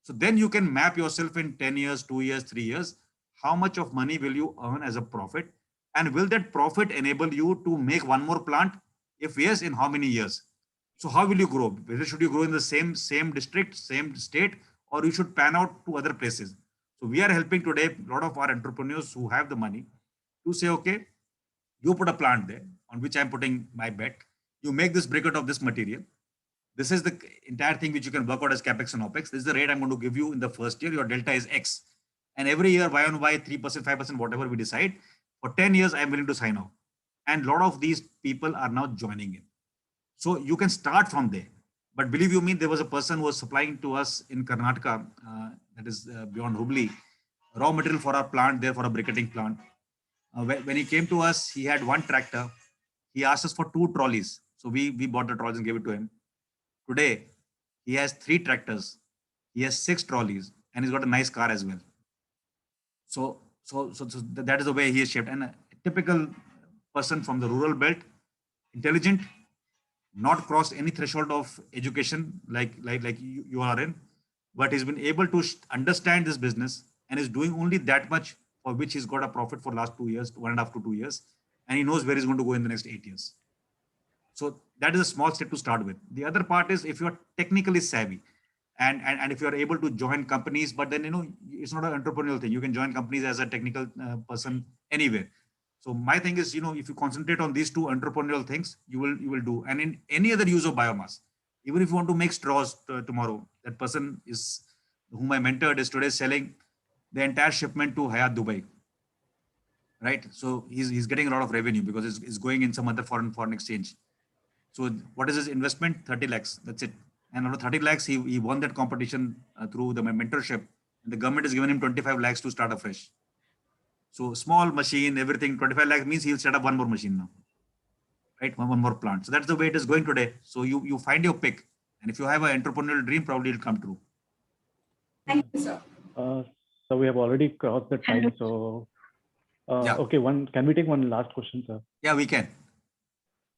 So then you can map yourself in 10 years, 2 years, 3 years. How much of money will you earn as a profit? And will that profit enable you to make one more plant? If yes, in how many years? So how will you grow? Whether should you grow in the same district, same state, or you should pan out to other places? So we are helping today a lot of our entrepreneurs who have the money to say, okay, you put a plant there on which I'm putting my bet. You make this briquette of this material. This is the entire thing which you can work out as capex and opex. This is the rate I'm going to give you in the first year. Your delta is X. And every year, Y on Y, 3%, 5%, whatever we decide, for 10 years, I'm willing to sign off. And a lot of these people are now joining in. So you can start from there. But believe you me, there was a person who was supplying to us in Karnataka, that is beyond Hubli, raw material for our plant there for a briquetting plant. When he came to us, he had one tractor. He asked us for 2 trolleys. So we bought the trolleys and gave it to him. Today, he has 3 tractors. He has 6 trolleys and he's got a nice car as well. So that is the way he is shaped. And a typical person from the rural belt, intelligent, not crossed any threshold of education like you are in, but he's been able to understand this business and is doing only that much for which he's got a profit for last 2 years, 1.5 to 2 years, and he knows where he's going to go in the next 8 years. So that is a small step to start with. The other part is if you are technically savvy and if you are able to join companies, but then, it's not an entrepreneurial thing. You can join companies as a technical person anywhere. So my thing is, if you concentrate on these 2 entrepreneurial things, you will do. And in any other use of biomass, even if you want to make straws tomorrow, that person is whom I mentored is today selling the entire shipment to Hayat Dubai. Right. So he's getting a lot of revenue because it's going in some other foreign exchange. So what is his investment? 30 lakhs. That's it. And out of 30 lakhs, he won that competition through the mentorship. And the government has given him 25 lakhs to start afresh. So small machine, everything, 25 lakhs means he'll set up one more machine now. Right? One more plant. So that's the way it is going today. So you find your pick. And if you have an entrepreneurial dream, probably it'll come true. Thank you, sir. So we have already crossed the time. So, Yeah. okay, can we take one last question, sir? Yeah, we can.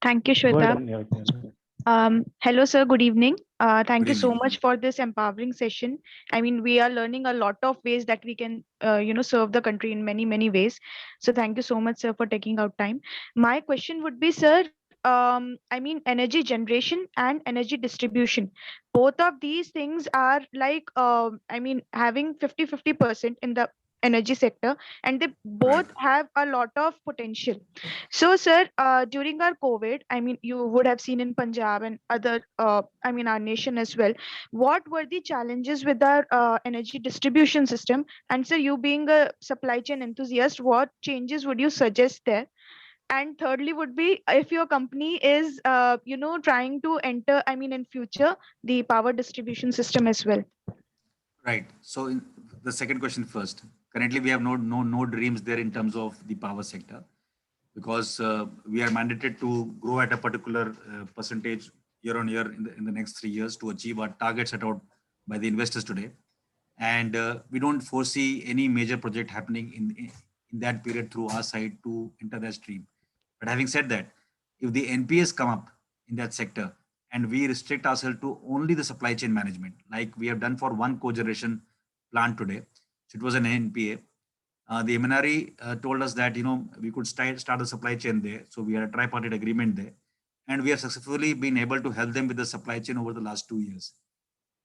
Thank you, Go ahead, Shweta. yeah. Hello, sir. Good evening. Thank Good you so evening. much for this empowering session. I mean, we are learning a lot of ways that we can, serve the country in many, many ways. So thank you so much, sir, for taking out time. My question would be, sir, I mean, energy generation and energy distribution. Both of these things are like, having 50-50% in the energy sector, and they both have a lot of potential. So, sir, during our COVID, I mean, you would have seen in Punjab and other, our nation as well. What were the challenges with our energy distribution system? And, sir, you being a supply chain enthusiast, what changes would you suggest there? And thirdly, would be if your company is, trying to enter, in future, the power distribution system as well. Right. So the second question first. Currently, we have no dreams there in terms of the power sector, because we are mandated to grow at a particular percentage year on year in the next 3 years to achieve our target set out by the investors today. And we don't foresee any major project happening in that period through our side to enter that stream. But having said that, if the NPS come up in that sector and we restrict ourselves to only the supply chain management, like we have done for one cogeneration plant today. So it was an NPA. The MNRE told us that we could start the supply chain there. So we had a tripartite agreement there, and we have successfully been able to help them with the supply chain over the last 2 years,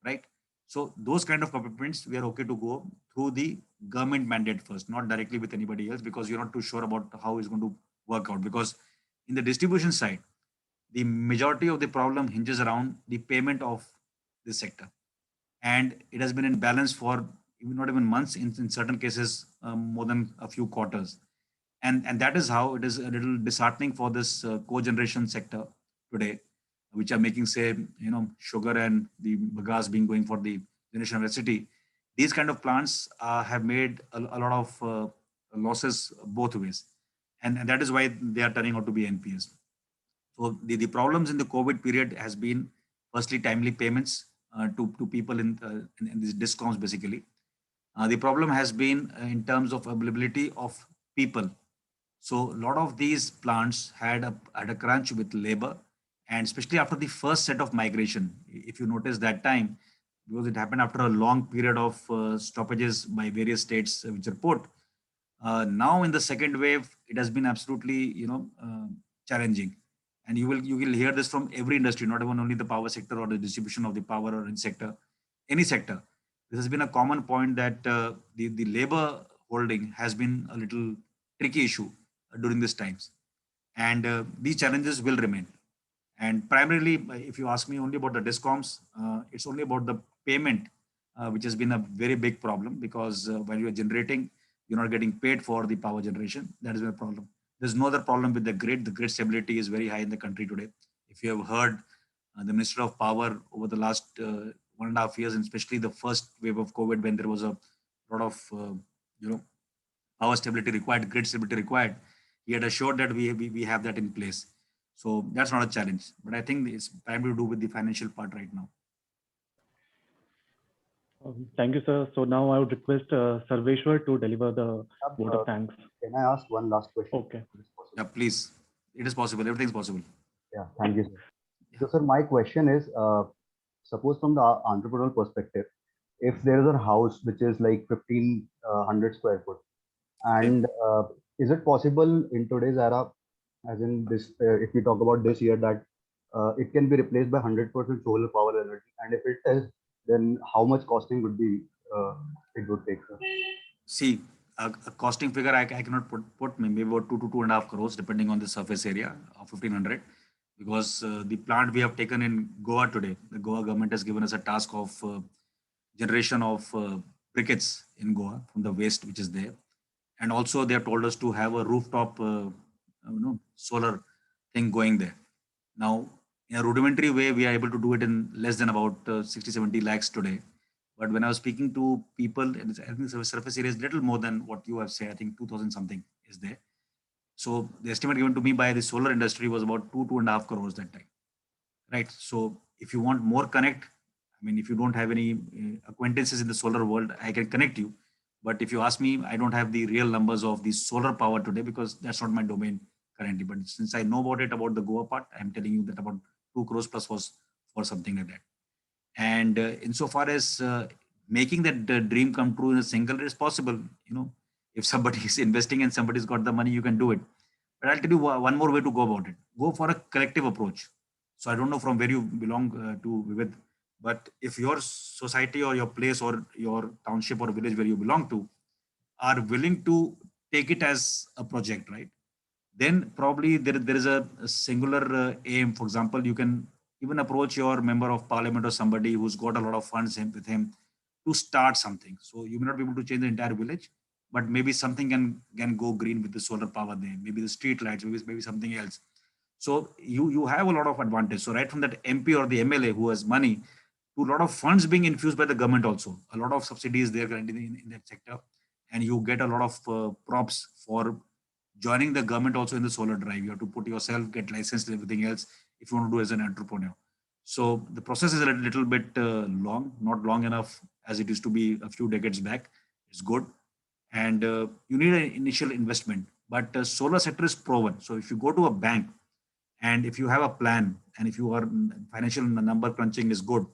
right? So those kind of commitments, we are okay to go through the government mandate first, not directly with anybody else, because you're not too sure about how it's going to work out. Because in the distribution side, the majority of the problem hinges around the payment of this sector, and it has been in balance for not even months, in certain cases more than a few quarters, and that is how it is a little disheartening for this cogeneration sector today, which are making, say, sugar and the bagasse being going for the generation of electricity. These kind of plants have made a lot of losses both ways, and that is why they are turning out to be NPS. So the problems in the COVID period has been firstly timely payments to people in these discoms basically. The problem has been in terms of availability of people. So a lot of these plants had a crunch with labor, and especially after the first set of migration, if you notice that time, because it happened after a long period of stoppages by various states which report. Now in the second wave, it has been absolutely challenging, and you will hear this from every industry, not even only the power sector or the distribution of the power or any sector. This has been a common point that the labor holding has been a little tricky issue during these times, and these challenges will remain. And primarily, if you ask me only about the discoms, it's only about the payment, which has been a very big problem, because when you are generating, you're not getting paid for the power generation. That is a problem. There's no other problem with the grid. The grid stability is very high in the country today. If you have heard the Minister of Power over the last 1.5 years, and especially the first wave of COVID, when there was a lot of power stability required, grid stability required, he had assured that we have that in place. So that's not a challenge, but I think it's primarily to do with the financial part right now. Thank you, sir. So now I would request Sarveshwar to deliver the vote of thanks. Can I ask one last question? Okay. Yeah, please. It is possible. Everything is possible. Yeah, thank you, sir. So, sir, my question is, suppose from the entrepreneurial perspective, if there is a house which is like 1,500 square foot, and is it possible in today's era, as in this, if we talk about this year, that it can be replaced by 100% solar power energy? And if it is, then how much costing would be it would take, sir? See, a costing figure I cannot put maybe about 2 to 2.5 crores, depending on the surface area of 1,500, because the plant we have taken in Goa today, the Goa government has given us a task of generation of briquettes in Goa from the waste which is there, and also they have told us to have a rooftop solar thing going there. Now, in a rudimentary way, we are able to do it in less than about 60-70 lakhs today. But when I was speaking to people, I think the surface area is little more than what you have said. I think 2,000 something is there. So the estimate given to me by the solar industry was about 2.5 crores that time, right? So if you want more connect, I mean, if you don't have any acquaintances in the solar world, I can connect you. But if you ask me, I don't have the real numbers of the solar power today, because that's not my domain currently. But since I know about it, about the Goa part, I'm telling you that about 2 crores plus was for something like that. And insofar as making that dream come true in a single, is possible. If somebody is investing and somebody's got the money, you can do it. But I'll tell you one more way to go about it. Go for a collective approach. So I don't know from where you belong to, Vivid, but if your society or your place or your township or village where you belong to are willing to take it as a project, right? Then probably there is a singular aim. For example, you can even approach your member of parliament or somebody who's got a lot of funds with him to start something. So you may not be able to change the entire village, but maybe something can go green with the solar power there. Maybe the street lights, maybe something else. So you have a lot of advantage. So right from that MP or the MLA who has money, to a lot of funds being infused by the government also. A lot of subsidies there currently in that sector, and you get a lot of props for joining the government also in the solar drive. You have to put yourself, get licensed and everything else if you want to do as an entrepreneur. So the process is a little bit long, not long enough as it used to be a few decades back. It's good. And you need an initial investment, but solar sector is proven. So if you go to a bank And if you have a plan, and if you are financial number crunching is good,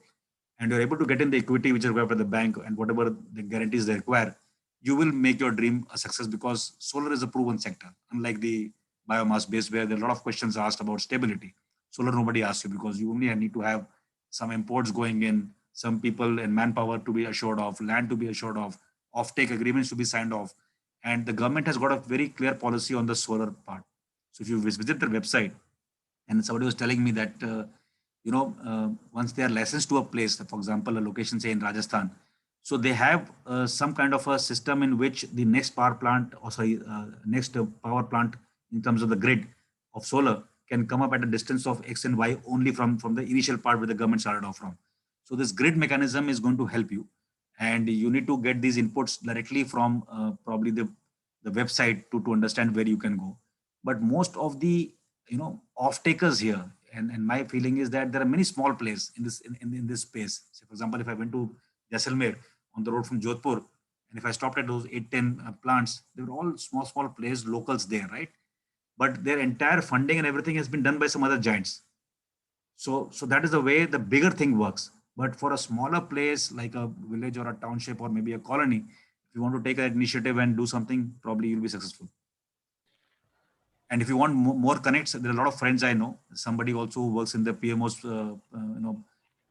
and you're able to get in the equity which is required by the bank and whatever the guarantees they require, you will make your dream a success, because solar is a proven sector. Unlike the biomass based, where there are a lot of questions asked about stability, solar nobody asks you, because you only need to have some imports going in, some people and manpower to be assured of, land to be assured of, off-take agreements to be signed off. And the government has got a very clear policy on the solar part. So if you visit their website, and somebody was telling me that, once they are licensed to a place, for example, a location, say in Rajasthan, so they have some kind of a system in which the next power plant, next power plant in terms of the grid of solar can come up at a distance of X and Y only from the initial part where the government started off from. So this grid mechanism is going to help you, and you need to get these inputs directly from probably the website to understand where you can go. But most of the off takers here, and my feeling is that there are many small players in this space. So for example, if I went to Jaisalmer on the road from Jodhpur, and if I stopped at those 8-10 plants, they were all small players, locals there, right? But their entire funding and everything has been done by some other giants. So that is the way the bigger thing works. But for a smaller place like a village or a township or maybe a colony, if you want to take an initiative and do something, probably you'll be successful. And if you want more connects, there are a lot of friends I know. Somebody also who works in the PMO's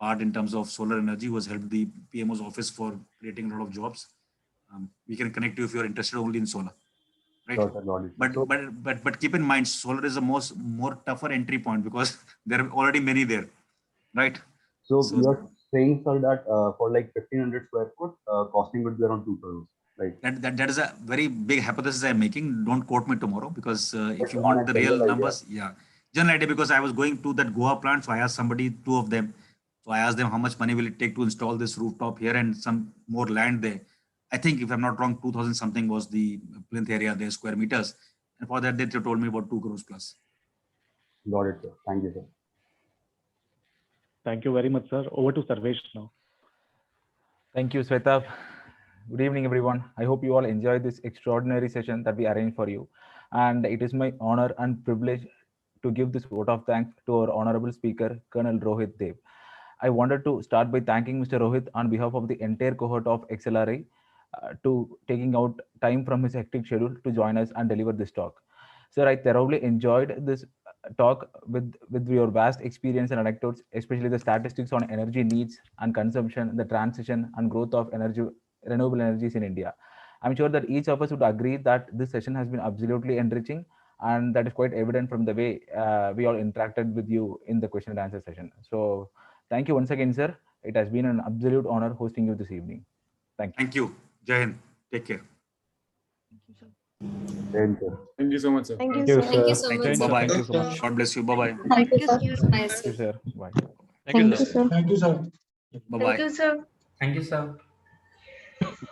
part in terms of solar energy, who has helped the PMO's office for creating a lot of jobs. We can connect you if you're interested only in solar, right? But keep in mind, solar is a more tougher entry point, because there are already many there, right? So you're saying, sir, that for like 1500 square foot, costing would be around 2 crores. Right. That is a very big hypothesis I'm making. Don't quote me tomorrow, because if you want the real numbers, general idea, because I was going to that Goa plant, so I asked somebody, 2 of them. So I asked them how much money will it take to install this rooftop here and some more land there. I think if I'm not wrong, 2000 something was the plinth area there, square meters. And for that, they told me about 2 crores plus. Got it, sir. Thank you, sir. Thank you very much, sir. Over to Sarvesh now. Thank you, Sweta. Good evening, everyone. I hope you all enjoyed this extraordinary session that we arranged for you. And it is my honor and privilege to give this vote of thanks to our honorable speaker, Colonel Rohit Dev. I wanted to start by thanking Mr. Rohit on behalf of the entire cohort of XLRI to taking out time from his hectic schedule to join us and deliver this talk. Sir, I thoroughly enjoyed this talk with your vast experience and anecdotes, especially the statistics on energy needs and consumption, the transition and growth of renewable energies in India. I'm sure that each of us would agree that this session has been absolutely enriching, and that is quite evident from the way we all interacted with you in the question and answer session. So thank you once again, sir. It has been an absolute honor hosting you this evening. Thank you. Thank you. Jai Hind. Take care. Thank you. Thank you so much, sir. Thank you, sir. Thank you so much. Bye-bye. Thank you so much. God bless you. Bye-bye. Thank you, sir. Thank you, sir. Bye. Thank you, sir. Thank you, sir. Bye-bye. Thank you, sir. Thank you, sir.